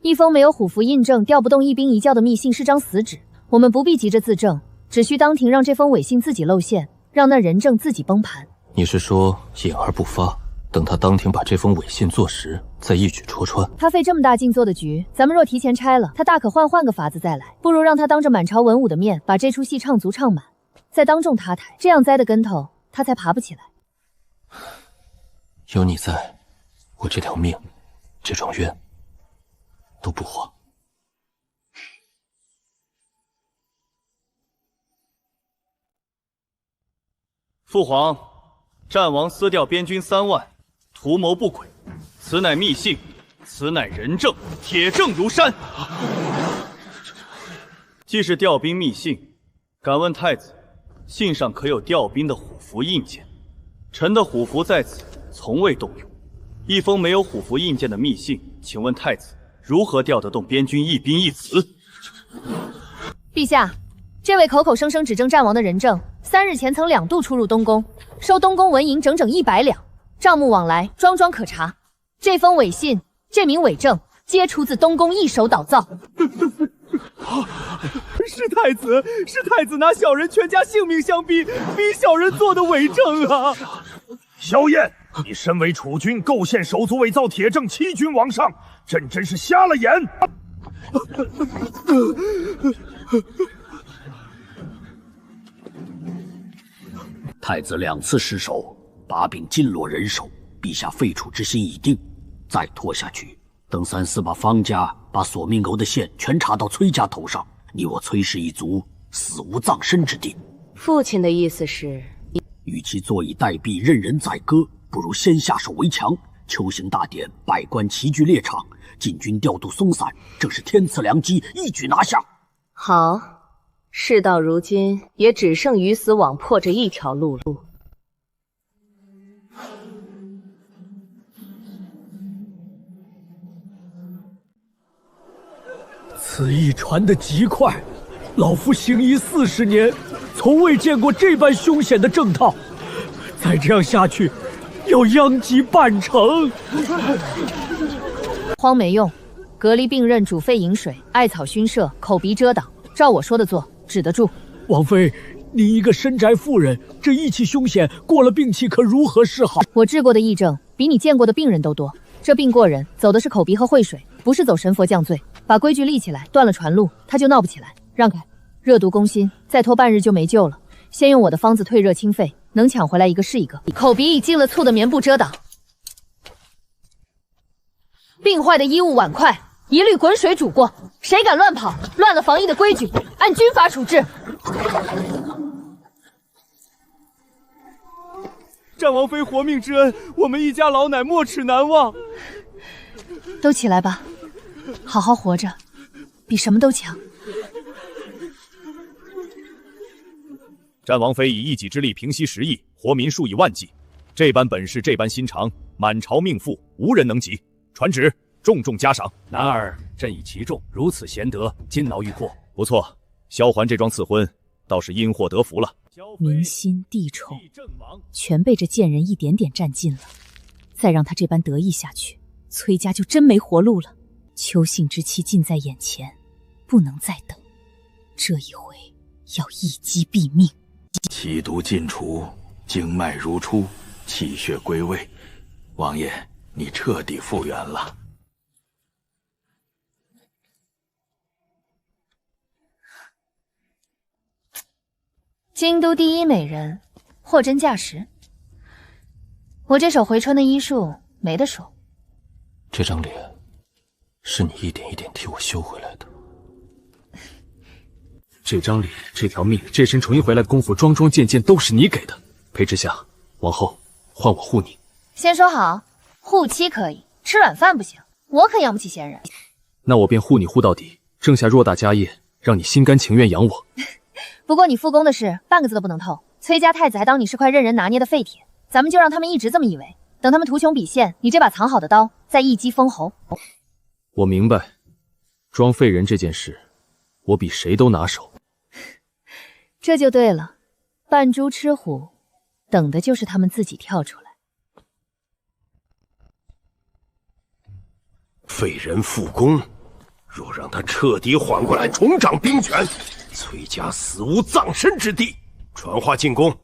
一封没有虎符印证、调不动一兵一将的密信是张死纸，我们不必急着自证，只需当庭让这封伪信自己露馅，让那人证自己崩盘。你是说隐而不发，等他当庭把这封伪信坐实，再一举戳穿？他费这么大劲做的局，咱们若提前拆了，他大可换个法子再来。不如让他当着满朝文武的面，把这出戏唱足唱满，再当众塌台，这样栽的跟头，他才爬不起来。有你在，我这条命，这桩冤都不慌。父皇，战王私调边军3万，图谋不轨，此乃密信，此乃人证，铁证如山。既是调兵密信，敢问太子，信上可有调兵的虎符印鉴？臣的虎符在此，从未动用。一封没有虎符印鉴的密信，请问太子如何调得动边军一兵一卒？陛下，这位口口声声指证战王的人证，3日前曾2度出入东宫，收东宫纹银整整100两，账目往来桩桩可查。这封伪信，这名伪证，皆出自东宫一手捣造。是太子拿小人全家性命相逼，逼小人做的伪证啊！萧燕，你身为储君，构陷手足伪造铁证，欺君罔上，朕真是瞎了眼！太子2次失守，把柄尽落人手，陛下废除之心已定。再拖下去，等3、4把方家把索命楼的线全插到崔家头上，你我崔氏一族死无葬身之地。父亲的意思是，与其坐以待毙，任人宰割，不如先下手为强。秋行大典，百官齐聚列场，禁军调度松散，正是天赐良机，一举拿下。好，事到如今，也只剩鱼死网破这一条路了。此意传得极快，老夫行医40年，从未见过这般凶险的正套。再这样下去，要殃及半城。慌没用，隔离病刃，煮沸饮水，艾草熏摄，口鼻遮挡，照我说的做，止得住。王妃，你一个深宅妇人，这疫气凶险，过了病气可如何是好？我治过的疫症比你见过的病人都多，这病过人走的是口鼻和会水，不是走神佛降罪。把规矩立起来，断了传路，他就闹不起来。让开，热毒攻心，再拖半日就没救了。先用我的方子退热清肺，能抢回来一个是一个。口鼻已进了醋的棉布遮挡，病坏的衣物碗筷一律滚水煮过，谁敢乱跑，乱了防疫的规矩，按军法处置。战王妃活命之恩，我们一家老乃没齿难忘。都起来吧，好好活着，比什么都强。战王妃以一己之力平息10亿，活民数以万计，这般本事，这般心肠，满朝命妇无人能及。传旨，重重加赏。男儿朕以其重，如此贤德，今挠欲破。不错，萧环这桩赐婚倒是因祸得福了。民心地宠全被这贱人一点点占尽了，再让他这般得意下去，崔家就真没活路了。秋幸之期近在眼前，不能再等，这一回要一击毙命。气毒尽除，经脉如初，气血归位，王爷，你彻底复原了。京都第一美人，货真价实。我这手回春的医术没得说。这张脸，是你一点一点替我修回来的。这张脸，这条命，这身重新回来的功夫，桩桩件件都是你给的。裴之夏，往后换我护你。先说好，护妻可以，吃软饭不行，我可养不起闲人。那我便护你护到底，挣下偌大家业，让你心甘情愿养我。不过你复工的事，半个字都不能透。崔家太子还当你是块任人拿捏的废铁，咱们就让他们一直这么以为。等他们图穷匕现，你这把藏好的刀，再一击封喉。我明白，装废人这件事，我比谁都拿手。这就对了，扮猪吃虎，等的就是他们自己跳出来。废人复工，若让他彻底缓过来，重掌兵权，崔家死无葬身之地。传话进宫，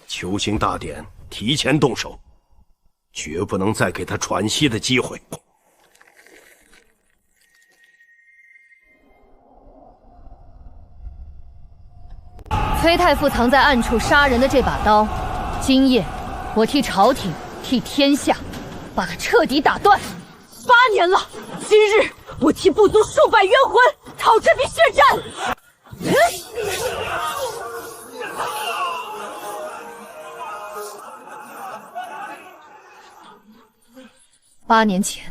秋行大典提前动手，绝不能再给他喘息的机会。崔太傅藏在暗处杀人的这把刀，今夜我替朝廷、替天下，把它彻底打断。8年了，今日我替部族数百冤魂讨这笔血债。8年前，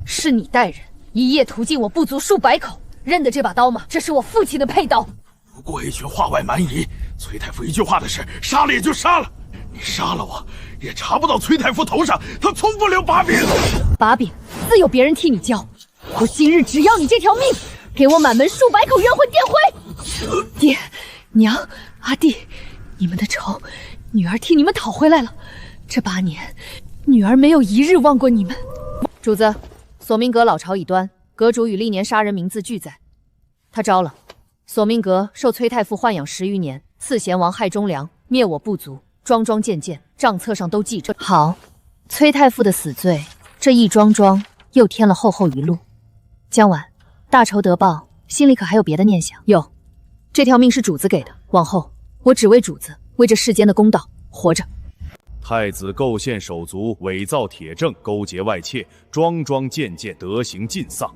是你带人一夜屠尽我部族数百口，认得这把刀吗？这是我父亲的佩刀。不过一群话外蛮夷，崔太傅一句话的事，杀了也就杀了。你杀了我，也查不到崔太傅头上，他从不留把柄。把柄自有别人替你交，我今日只要你这条命，给我满门数百口冤魂电灰。爹、娘、阿弟，你们的仇，女儿替你们讨回来了。这8年，女儿没有一日忘过你们。主子，索命阁老巢已端，阁主与历年杀人名字俱在。他招了。索命阁受崔太傅豢养10余年，刺贤王害忠良，灭我部族，桩桩件件，账册上都记着。好，崔太傅的死罪，这一桩桩又添了厚厚一路。江晚，大仇得报，心里可还有别的念想？有，这条命是主子给的，往后我只为主子，为这世间的公道活着。太子构陷手足，伪造铁证，勾结外妾，桩桩件件，德行尽丧，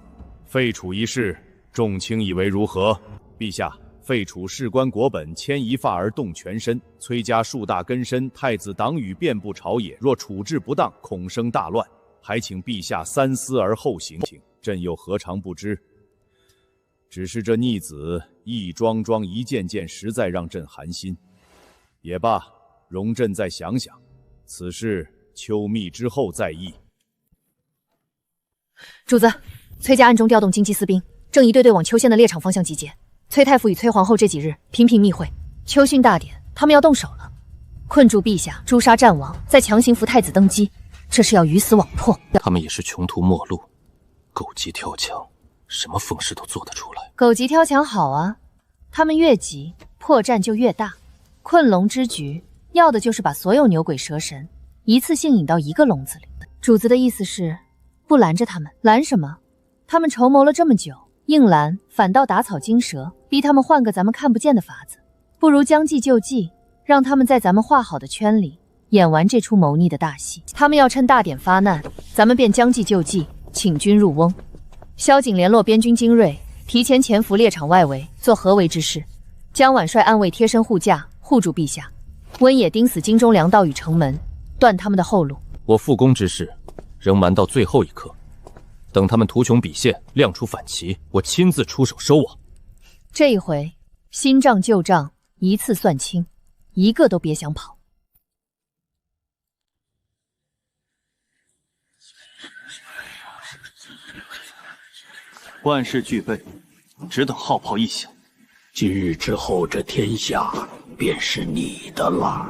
废除一事，众卿以为如何？陛下，废除事关国本，牵一发而动全身。崔家树大根深，太子党羽遍布朝野，若处置不当，恐生大乱。还请陛下三思而后行。朕又何尝不知？只是这逆子一桩桩一件件，实在让朕寒心。也罢，容朕再想想，此事秋密之后再议。主子，崔家暗中调动精骑私兵，正一队队往秋县的猎场方向集结。崔太傅与崔皇后这几日频频密会，秋训大典，他们要动手了。困住陛下，诛杀战王，再强行扶太子登基，这是要鱼死网破。他们也是穷途末路，狗急跳墙，什么疯事都做得出来。狗急跳墙好啊，他们越急，破绽就越大。困龙之局，要的就是把所有牛鬼蛇神一次性引到一个笼子里。主子的意思是，不拦着他们？拦什么？他们筹谋了这么久，硬拦反倒打草惊蛇，逼他们换个咱们看不见的法子。不如将计就计，让他们在咱们画好的圈里演完这出谋逆的大戏。他们要趁大典发难，咱们便将计就计，请军入瓮。萧景联络边军精锐，提前潜伏猎场外围，做合围之势。江晚率暗卫贴身护驾，护住陛下。温野盯死金钟良道与城门，断他们的后路。我复攻之事，仍瞒到最后一刻。等他们图穷匕现，亮出反旗，我亲自出手收网。这一回，新账旧账一次算清，一个都别想跑。万事俱备，只等号炮一响。今日之后，这天下便是你的了。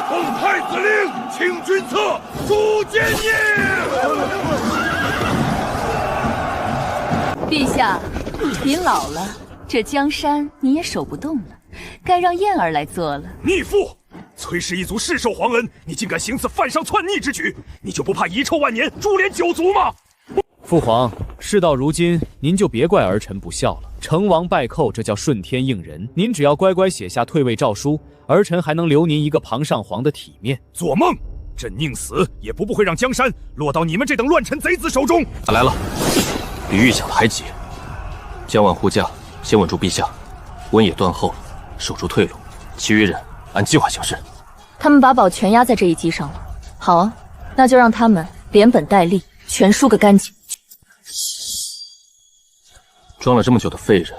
奉太子令，请君侧，诛奸孽。陛下，您老了，这江山你也守不动了，该让燕儿来做了。逆父！崔氏一族世受皇恩，你竟敢行此犯上篡逆之举，你就不怕遗臭万年，株连九族吗？父皇，事到如今，您就别怪儿臣不孝了。成王败寇，这叫顺天应人。您只要乖乖写下退位诏书，儿臣还能留您一个旁上皇的体面。做梦！朕宁死也不会让江山落到你们这等乱臣贼子手中。他来了，比预想的还急。江晚护驾，先稳住陛下。温野断后，守住退路，其余人按计划行事。他们把宝全压在这一击上了。好啊，那就让他们连本带利全输个干净。装了这么久的废人，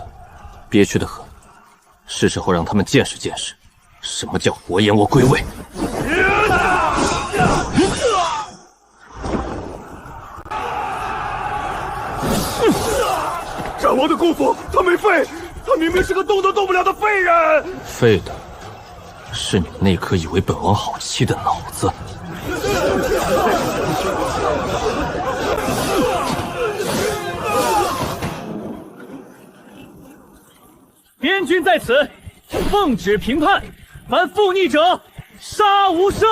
憋屈得很，是时候让他们见识见识，什么叫活阎我归位。战王的功夫他没废，他明明是个动都动不了的废人。废的是你们那颗以为本王好欺的脑子。边军在此，奉旨评判，凡负逆者，杀无赦。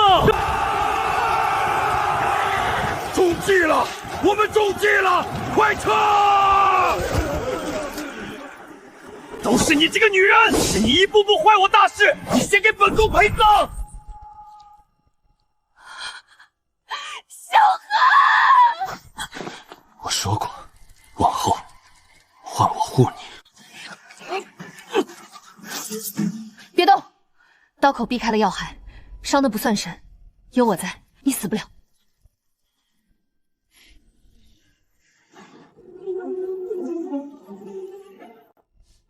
中计了，我们中计了，快撤！都是你这个女人，是你一步步坏我大事，你先给本宫陪葬。小汉，我说过，往后换我护你。别动，刀口避开了要害，伤得不算深，有我在，你死不了。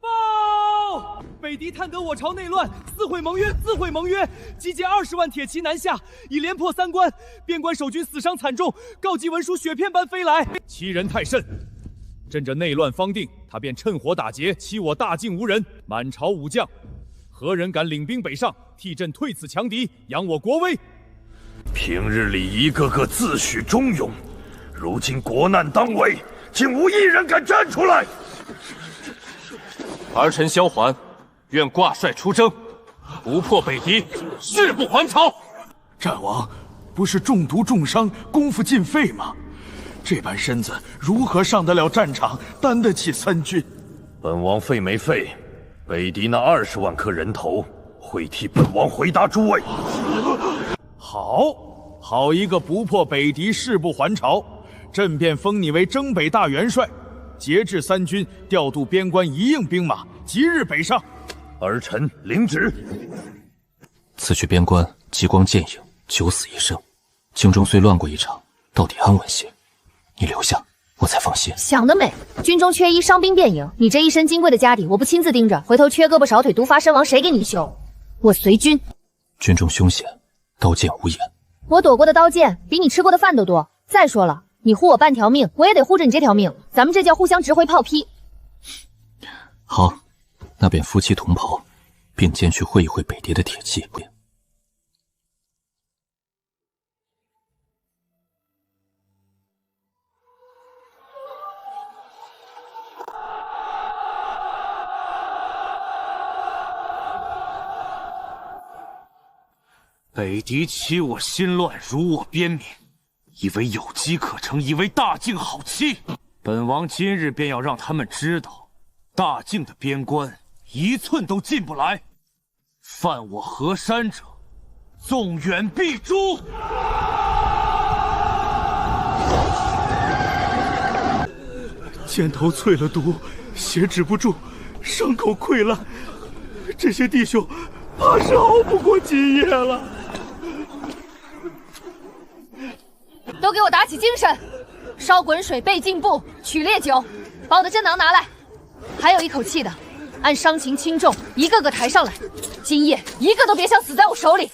报！北狄探得我朝内乱，自毁盟约，集结20万铁骑南下，已连破3关，边关守军死伤惨重，告急文书雪片般飞来。欺人太甚！朕这内乱方定，他便趁火打劫，欺我大境无人，满朝武将，何人敢领兵北上，替朕退此强敌，扬我国威？平日里一个个自诩忠勇，如今国难当危，竟无一人敢站出来。儿臣萧桓，愿挂帅出征，不破北狄，誓不还朝。战王，不是中毒重伤，功夫尽废吗？这般身子如何上得了战场，担得起3军？本王废没废？北狄那20万颗人头，会替本王回答诸位。好一个不破北狄，誓不还朝！朕便封你为征北大元帅，节制3军，调度边关一应兵马，即日北上。儿臣领旨。此去边关，极光剑影，九死一生。京中虽乱过一场，到底安稳些。你留下，我才放心。想得美！军中缺医，伤兵变营，你这一身金贵的家底，我不亲自盯着，回头缺胳膊少腿，毒发身亡，谁给你修？我随军。军中凶险，刀剑无眼。我躲过的刀剑比你吃过的饭都多。再说了，你护我半条命，我也得护着你这条命，咱们这叫互相值回炮劈。好，那便夫妻同袍，并肩去会一会北狄的铁骑。北狄欺我心乱，辱我边民，以为有机可乘，以为大境好欺。本王今日便要让他们知道，大境的边关1寸都进不来，犯我河山者，纵远必诛。箭头淬了毒，血止不住，伤口溃烂，这些弟兄怕是熬不过今夜了。都给我打起精神，烧滚水，备进步，取烈酒，把我的针囊拿来。还有一口气的，按伤情轻重一个个抬上来。今夜一个都别想死在我手里。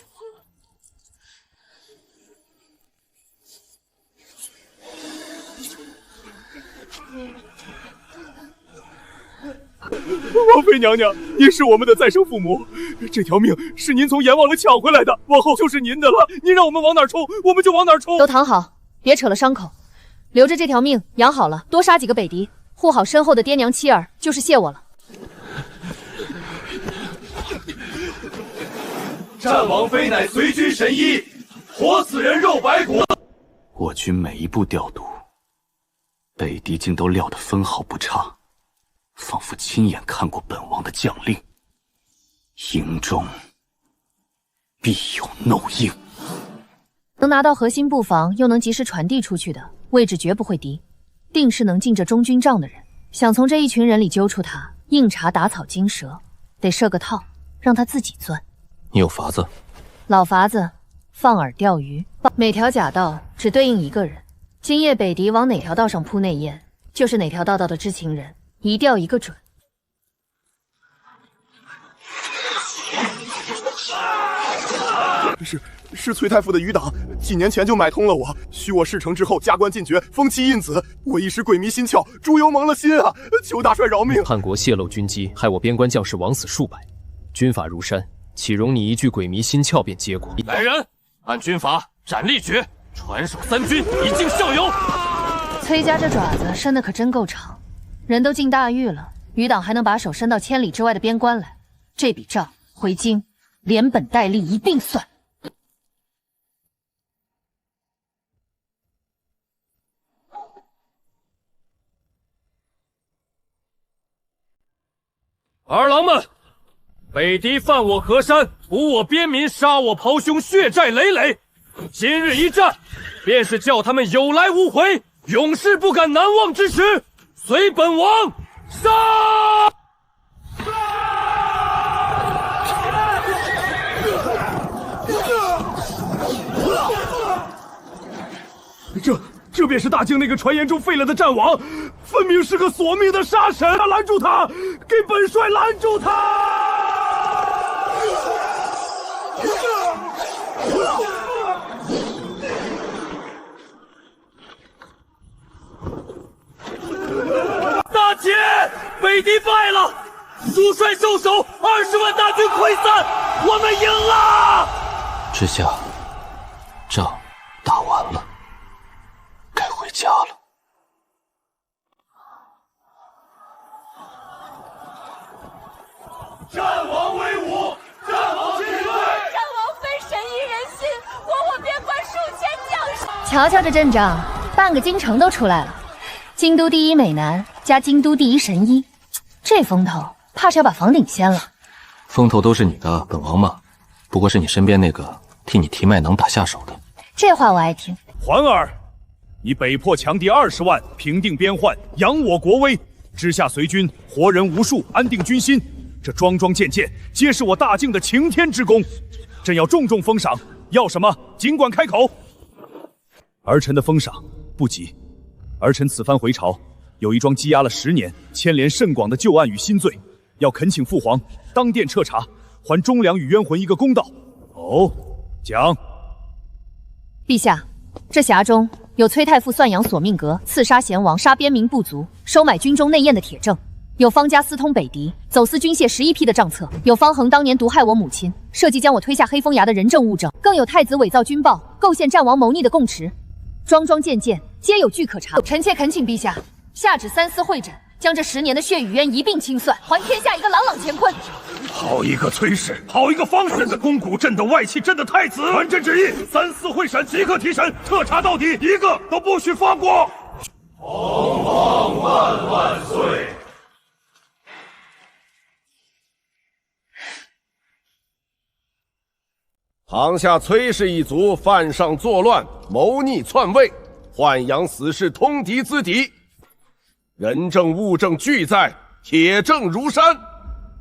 王妃娘娘，您是我们的再生父母，这条命是您从阎王里抢回来的，往后就是您的了。您让我们往哪冲，我们就往哪冲。都躺好，别扯了伤口，留着这条命养好了，多杀几个北狄，护好身后的爹娘妻儿，就是谢我了。战王妃乃随军神医，活死人肉白骨。我军每一步调度，北狄竟都料得分毫不差，仿佛亲眼看过本王的将令。营中必有nội应。能拿到核心布防，又能及时传递出去的位置，绝不会低，定是能进这中军帐的人。想从这一群人里揪出他，硬茬打草惊蛇，得设个套，让他自己钻。你有法子？老法子，放饵钓鱼。每条假道只对应一个人。今夜北狄往哪条道上铺内焰，就是哪条道的知情人，一钓一个准。是崔太傅的余党，几年前就买通了我，许我事成之后加官进爵，封其印子。我一时鬼迷心窍，猪油蒙了心啊！求大帅饶命！叛国泄露军机，害我边关将士枉死数百，军法如山，岂容你一句鬼迷心窍便接过？来人，按军法斩立决，传授3军，以儆效尤。崔家这爪子伸的可真够长，人都进大狱了，余党还能把手伸到千里之外的边关来，这笔账回京连本带利一并算。儿郎们，北狄犯我河山，屠我边民，杀我袍兄，血债累累。今日一战，便是叫他们有来无回，永世不敢难忘之时。随本王杀！这便是大靖那个传言中废了的战王，分明是个索命的杀神！拦住他，给本帅拦住他！大姐，北敌败了，主帅受首，20万大军溃散，我们赢了！之下，仗打完了，该回家了。战王威武，战王进队！战王非神一人心，我边关数千将士。瞧瞧这阵仗，半个京城都出来了。京都第一美男加京都第一神医，这风头怕是要把房顶掀了。风头都是你的，本王嘛，不过是你身边那个替你提脉能打下手的。这话我爱听。环儿，你北破强敌20万，平定边患，扬我国威，之下随军活人无数，安定军心。这桩桩件件，皆是我大靖的擎天之功，朕要重重封赏。要什么，尽管开口。儿臣的封赏不急，儿臣此番回朝，有一桩积压了10年、牵连甚广的旧案与新罪，要恳请父皇当殿彻查，还忠良与冤魂一个公道。哦，讲。陛下，这匣中有崔太傅算阳索命阁刺杀贤王、杀边民部族、收买军中内宴的铁证，有方家私通北敌、走私军械11批的账册，有方恒当年毒害我母亲、设计将我推下黑风崖的人证物证，更有太子伪造军报、构陷战王谋逆的供词，桩桩件件皆有据可查。臣妾恳请陛下下旨三司会诊，将这10年的血与冤一并清算，还天下一个朗朗乾坤。好一个崔氏，好一个方氏，朕的肱骨，朕的外戚，朕的太子！传朕旨意，三司会审，即刻提审，彻查到底，一个都不许放过！洪荒万万岁！堂下崔氏一族犯上作乱，谋逆篡位，豢养死士，通敌资敌，人证物证俱在，铁证如山，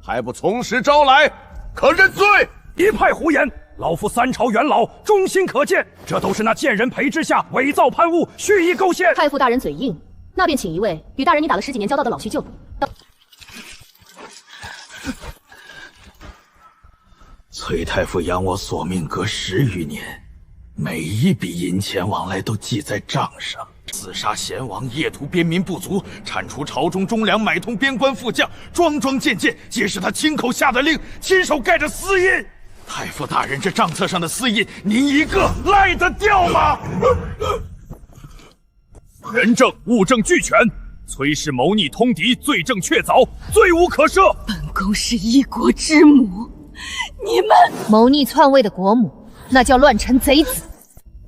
还不从实招来，可认罪！一派胡言！老夫3朝元老，忠心可见，这都是那贱人裴之下伪造攀误，蓄意构陷。太傅大人嘴硬，那便请一位与大人你打了10几年交道的老叙旧。崔太傅养我索命阁10余年，每一笔银钱往来都记在账上。刺杀贤王，夜屠边民部族，铲除朝中忠良，买通边关副将，桩桩件件皆是他亲口下的令，亲手盖着私印。太傅大人，这账册上的私印，您一个赖得掉吗？人证物证俱全，崔氏谋逆通敌，罪证确凿，罪无可赦。本宫是一国之母，你们谋逆篡位的国母，那叫乱臣贼子。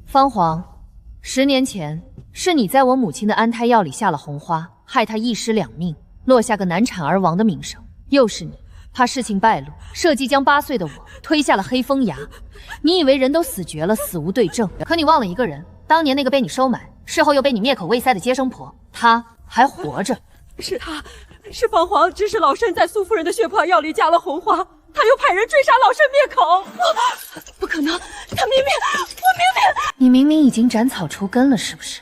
方皇，10年前是你在我母亲的安胎药里下了红花，害她1尸2命，落下个难产而亡的名声。又是你，怕事情败露，设计将8岁的我推下了黑风崖。你以为人都死绝了，死无对证，可你忘了一个人，当年那个被你收买，事后又被你灭口喂塞的接生婆，她还活着。是他，是方皇指使老身在苏夫人的血泡药里加了红花，他又派人追杀老身灭口。不可能，他明明，你明明已经斩草除根了，是不是？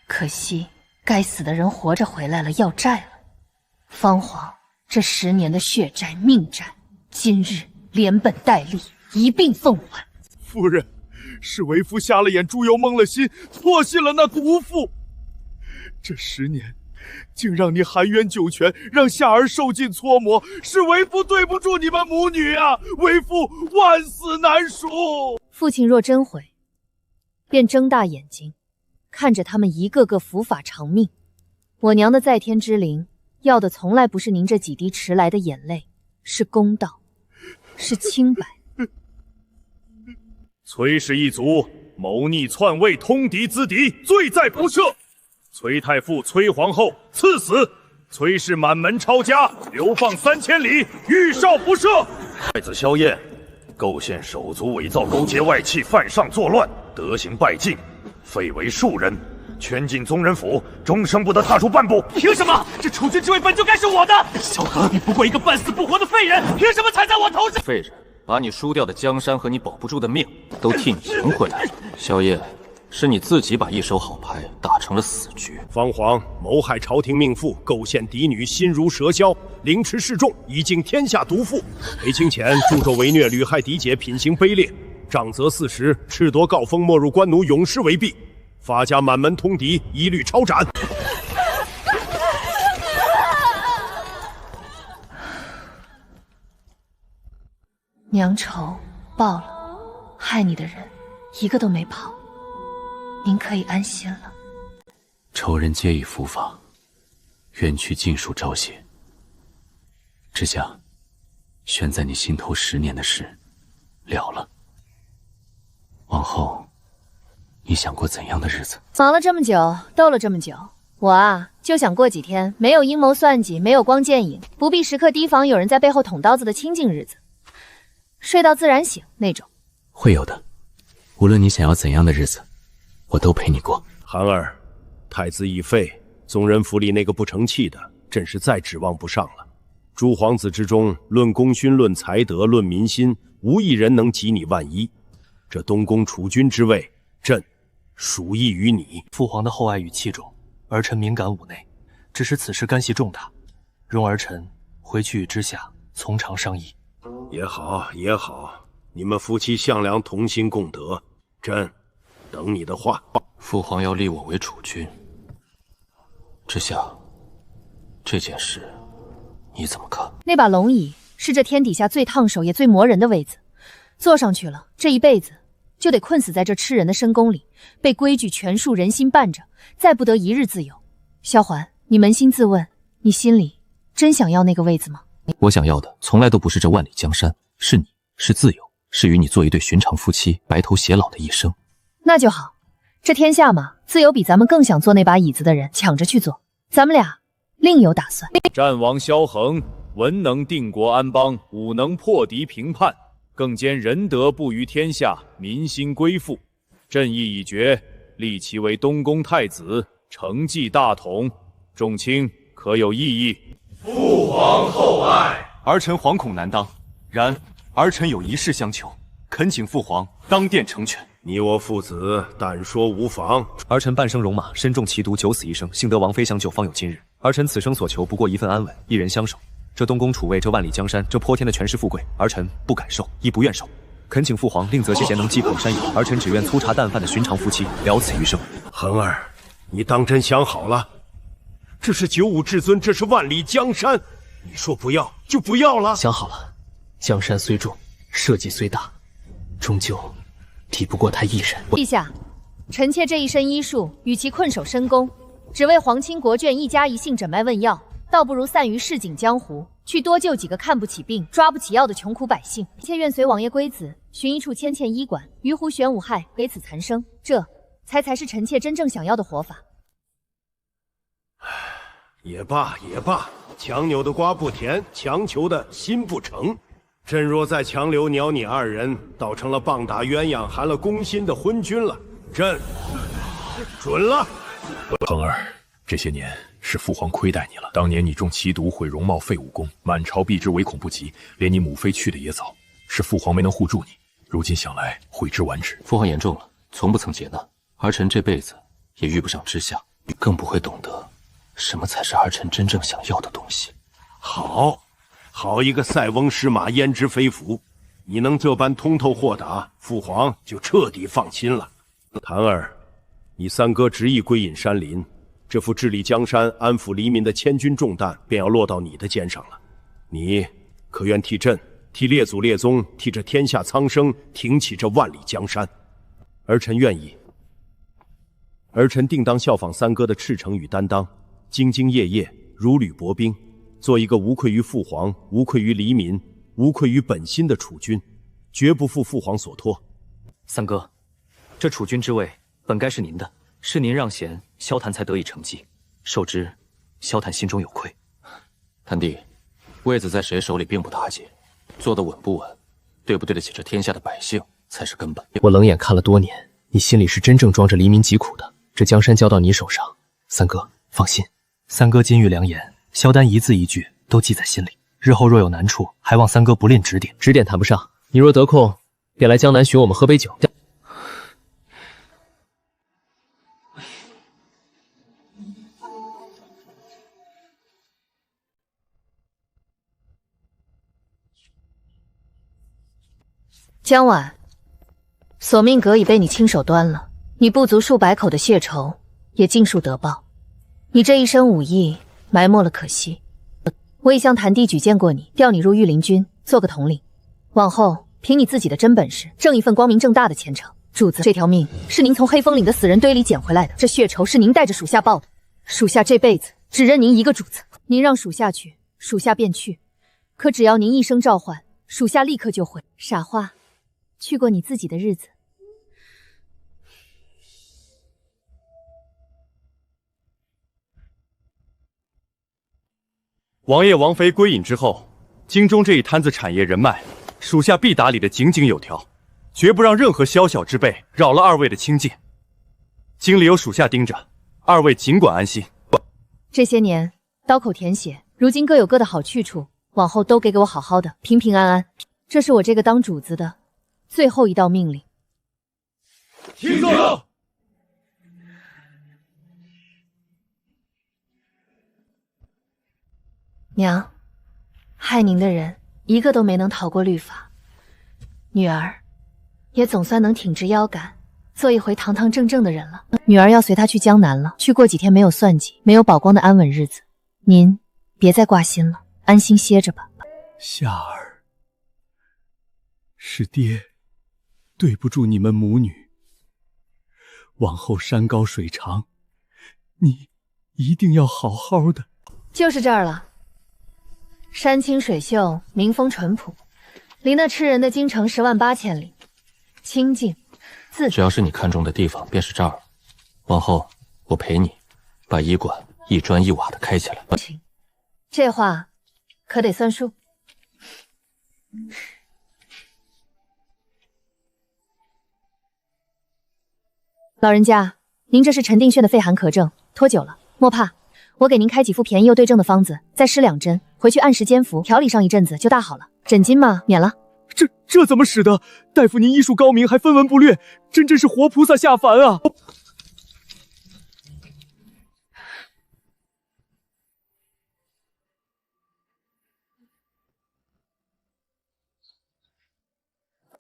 可惜该死的人活着回来了，要债了。方皇，这10年的血债命债，今日连本带利一并奉还。夫人，是为夫瞎了眼，猪油蒙了心，错信了那毒妇。这10年，竟让你含冤九泉，让夏儿受尽搓磨，是为夫对不住你们母女啊！为夫万死难赎。父亲若真悔，便睁大眼睛，看着他们一个个伏法偿命。我娘的在天之灵，要的从来不是您这几滴迟来的眼泪，是公道，是清白。崔氏一族谋逆篡位，通敌资敌，罪在不赦。崔太傅、崔皇后赐死，崔氏满门抄家，流放3000里，欲少不赦。太子萧燕构陷手足，伪造勾结外戚，犯上作乱，德行败尽，废为庶人，圈禁宗人府，终生不得踏出半步。凭什么？这储君之位本就该是我的！萧何，你不过一个半死不活的废人，凭什么踩在我头上？废人，把你输掉的江山和你保不住的命都替你赢回来了。萧燕，是你自己把一手好牌打成了死局。方皇谋害朝廷命妇，构陷嫡女，心如蛇蝎，凌迟示众，以敬天下毒妇。裴清浅助纣为虐，屡害嫡姐，品行卑劣。杖责40，褫夺诰封，没入官奴，永世为婢。法家满门通敌，一律抄斩。娘仇报了，害你的人一个都没跑，您可以安心了。仇人皆已伏法，远去尽数昭雪。之下，悬在你心头10年的事了了。往后，你想过怎样的日子？忙了这么久，斗了这么久，我啊就想过几天没有阴谋算计，没有光剑影，不必时刻提防有人在背后捅刀子的清静日子，睡到自然醒那种。会有的，无论你想要怎样的日子，我都陪你过。涵儿，太子已废，宗人府里那个不成器的，朕是再指望不上了。诸皇子之中，论功勋、论才德、论民心，无一人能及你万一。这东宫储君之位，朕属意于你。父皇的厚爱与器重，儿臣敏感妩内，只是此事干系重大，容儿臣回去与之下从长商议。也好，也好，你们夫妻项梁同心共德，朕等你的话。父皇要立我为储君，之下，这件事你怎么看？那把龙椅是这天底下最烫手也最磨人的位子，坐上去了，这一辈子就得困死在这吃人的深宫里，被规矩权术人心绊着，再不得一日自由。萧环，你扪心自问，你心里真想要那个位子吗？我想要的从来都不是这万里江山，是你，是自由，是与你做一对寻常夫妻，白头偕老的一生。那就好，这天下嘛，自有比咱们更想坐那把椅子的人抢着去做，咱们俩另有打算。战王萧恒，文能定国安邦，武能破敌平叛，更兼仁德布于天下，民心归附。朕意已决，立其为东宫太子，承继大统。众卿可有异议？父皇厚爱，儿臣惶恐难当，然儿臣有一事相求，恳请父皇当殿成全。你我父子但说无妨。儿臣半生戎马，身中奇毒，九死一生，幸得王妃相救，方有今日。儿臣此生所求不过一份安稳，一人相守。这东宫储位，这万里江山，这泼天的权势富贵，儿臣不敢受，亦不愿受。恳请父皇另择些贤能济捧山友，儿臣只愿粗茶淡饭的寻常夫妻，了此余生。恒儿，你当真想好了？这是九五至尊，这是万里江山，你说不要就不要了。想好了，江山虽重，社稷虽大，终究抵不过他一人。陛下，臣妾这一身医术，与其困守深宫，只为皇亲国眷一家一姓诊脉问药，倒不如散于市井江湖，去多救几个看不起病、抓不起药的穷苦百姓。妾愿随王爷归子，寻一处牵欠医馆，于湖玄武害，给此残生，这才是臣妾真正想要的活法。也罢也罢，强扭的瓜不甜，强求的心不成。朕若再强留鸟你二人，倒成了棒打鸳鸯寒了宫心的昏君了。朕准了。恒儿，这些年是父皇亏待你了。当年你中奇毒，毁容貌，废武功，满朝避之唯恐不及，连你母妃去的也早，是父皇没能护住你。如今想来，悔之晚止。父皇言重了，从不曾劫难，儿臣这辈子也遇不上之下，更不会懂得什么才是儿臣真正想要的东西。好一个塞翁失马焉知非福！你能这般通透豁达，父皇就彻底放心了。谭儿，你三哥执意归隐山林，这副治理江山、安抚黎民的千钧重担便要落到你的肩上了。你可愿替朕、替列祖列宗、替这天下苍生挺起这万里江山？儿臣愿意。儿臣定当效仿三哥的赤诚与担当，兢兢业业，如履薄冰，做一个无愧于父皇、无愧于黎民、无愧于本心的储君，绝不负父皇所托。三哥，这储君之位本该是您的，是您让贤，萧谭才得以承继。受之，萧谭心中有愧。谭弟，位子在谁手里并不打紧，做得稳不稳，对不对得起这天下的百姓才是根本。我冷眼看了多年，你心里是真正装着黎民疾苦的。这江山交到你手上，三哥放心。三哥金玉良言，萧丹一字一句都记在心里。日后若有难处，还望三哥不吝指点。指点谈不上，你若得空，便来江南寻我们喝杯酒。江婉，索命阁已被你亲手端了，你不足数百口的血仇也尽数得报。你这一身武艺埋没了可惜。我已向谭帝举荐过你，调你入御林军做个统领，往后凭你自己的真本事，挣一份光明正大的前程。主子，这条命是您从黑风岭的死人堆里捡回来的，这血仇是您带着属下报的，属下这辈子只认您一个主子。您让属下去，属下便去，可只要您一声召唤，属下立刻就会。傻话，去过你自己的日子。王爷王妃归隐之后，京中这一摊子产业人脉，属下必打理得井井有条，绝不让任何宵小之辈扰了二位的清静。京里有属下盯着，二位尽管安心。这些年刀口舔血，如今各有各的好去处，往后都给我好好的，平平安安。这是我这个当主子的最后一道命令。听着。娘，害您的人一个都没能逃过律法，女儿也总算能挺直腰杆，做一回堂堂正正的人了。女儿要随他去江南了，去过几天没有算计、没有宝光的安稳日子。您别再挂心了，安心歇着吧。夏儿，是爹对不住你们母女。往后山高水长，你一定要好好的。就是这儿了。山清水秀，民风淳朴，离那吃人的京城108000里，清静自。只要是你看中的地方，便是这儿。往后我陪你，把医馆一砖一瓦的开起来。这话可得算数。老人家，您这是陈定轩的肺寒咳症，拖久了莫怕，我给您开几副便宜又对症的方子，再施2针，回去按时煎服，调理上一阵子就大好了。诊金嘛，免了。这怎么使得？大夫您医术高明，还分文不略，真是活菩萨下凡啊！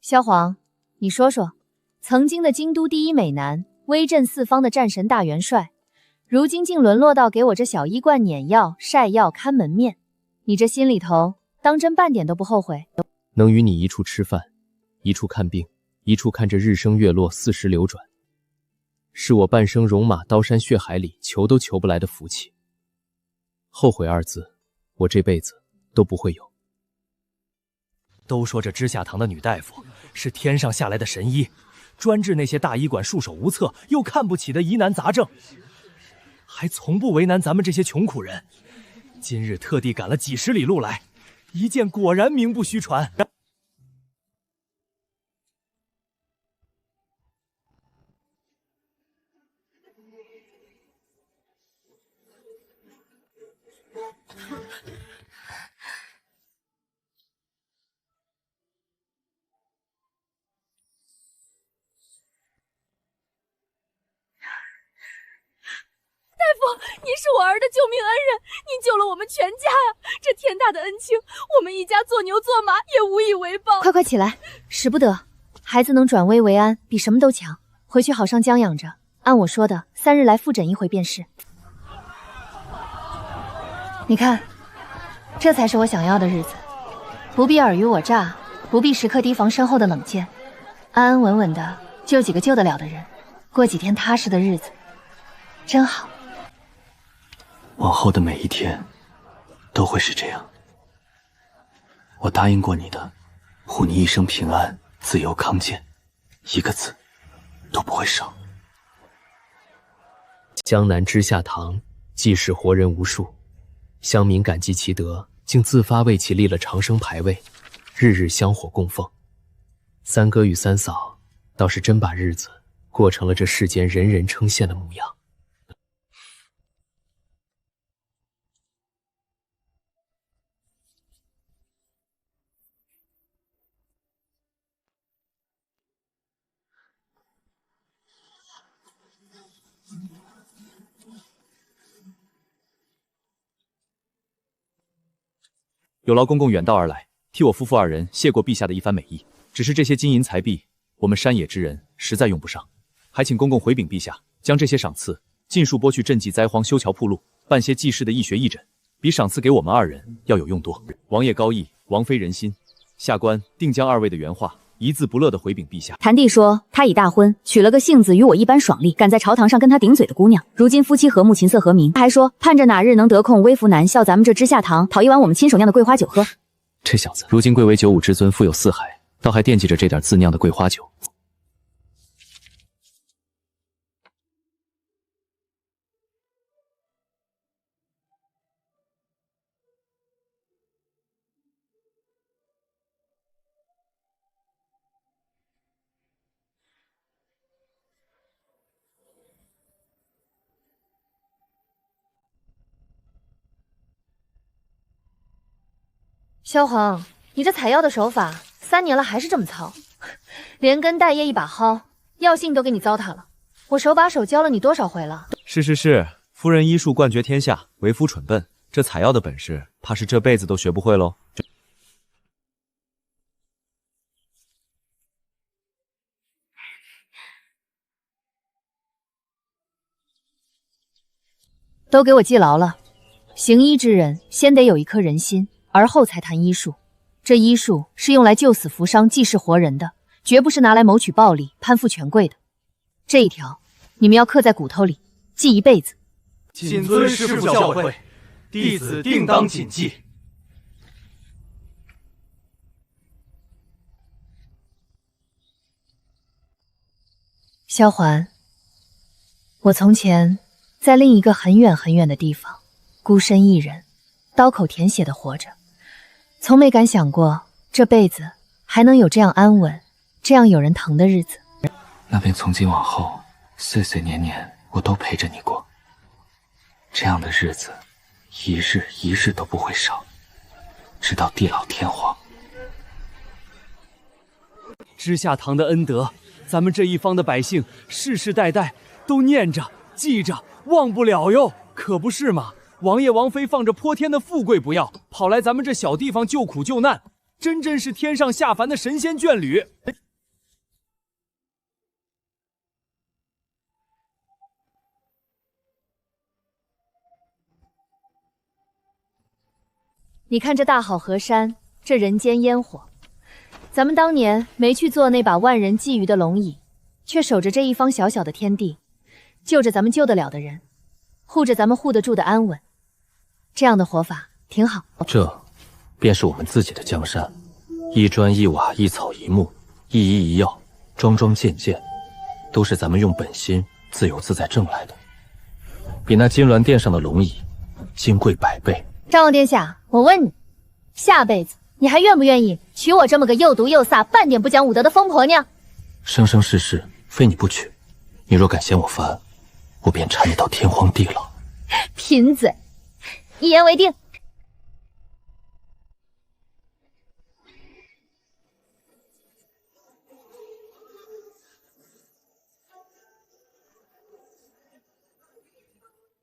萧皇，你说说，曾经的京都第一美男，威震四方的战神大元帅，如今竟沦落到给我这小医罐碾药、晒药、看门面，你这心里头当真半点都不后悔？能与你一处吃饭，一处看病，一处看着日升月落、四时流转，是我半生戎马刀山血海里求都求不来的福气。后悔二字，我这辈子都不会有。都说这知下堂的女大夫是天上下来的神医，专治那些大医馆束手无策又看不起的疑难杂症，还从不为难咱们这些穷苦人。今日特地赶了几十里路来，一见果然名不虚传。大夫，您是我儿的救命恩人，您救了我们全家呀！这天大的恩情，我们一家做牛做马也无以为报。快起来，使不得！孩子能转危为安，比什么都强。回去好上将养着，按我说的，3日来复诊一回便是。你看，这才是我想要的日子，不必尔虞我诈，不必时刻提防身后的冷箭，安安稳稳的救几个救得了的人，过几天踏实的日子，真好。往后的每一天都会是这样。我答应过你的，护你一生平安、自由康健，一个字都不会少。江南知下堂济世活人无数，乡民感激其德，竟自发为其立了长生牌位，日日香火供奉。三哥与三嫂倒是真把日子过成了这世间人人称羡的模样。有劳公公远道而来，替我夫妇2人谢过陛下的一番美意。只是这些金银财币，我们山野之人实在用不上，还请公公回禀陛下，将这些赏赐尽数拨去赈济灾荒、修桥铺路、办些济世的义学义诊，比赏赐给我们2人要有用多。王爷高义，王妃仁心，下官定将2位的原话一字不落地回禀陛下。谭帝说，他已大婚，娶了个性子与我一般爽利，敢在朝堂上跟他顶嘴的姑娘，如今夫妻和睦，琴瑟和鸣。他还说，盼着哪日能得空微服南校咱们这知下堂，讨一碗我们亲手酿的桂花酒喝。这小子如今贵为九五之尊，富有四海，倒还惦记着这点自酿的桂花酒。萧皇，你这采药的手法3年了还是这么糙，连根带叶一把薅，药性都给你糟蹋了。我手把手教了你多少回了？是，夫人医术冠绝天下，为夫蠢笨，这采药的本事，怕是这辈子都学不会喽。都给我记牢了，行医之人先得有一颗人心，而后才谈医术。这医术是用来救死扶伤、济世活人的，绝不是拿来谋取暴利、攀附权贵的。这一条，你们要刻在骨头里，记一辈子。谨遵师父教诲，弟子定当谨记。萧环，我从前在另一个很远很远的地方，孤身一人，刀口舔血的活着，从没敢想过这辈子还能有这样安稳、这样有人疼的日子。那便从今往后，岁岁年年我都陪着你过。这样的日子，一日一日都不会少，直到地老天荒。知下堂的恩德，咱们这一方的百姓世世代代都念着、记着，忘不了哟。可不是嘛？王爷王妃放着泼天的富贵不要，跑来咱们这小地方救苦救难，真是天上下凡的神仙眷侣。你看这大好河山，这人间烟火，咱们当年没去做那把万人觊觎的龙椅，却守着这一方小小的天地，救着咱们救得了的人，护着咱们护得住的安稳。这样的活法挺好。这便是我们自己的江山，一砖一瓦，一草一木，一医一药，桩桩件件，都是咱们用本心自由自在挣来的，比那金銮殿上的龙椅金贵100倍。张王殿下，我问你，下辈子你还愿不愿意娶我这么个又毒又飒、半点不讲武德的疯婆娘？生生世世非你不娶，你若敢嫌我烦，我便缠你到天荒地老。贫嘴，一言为定。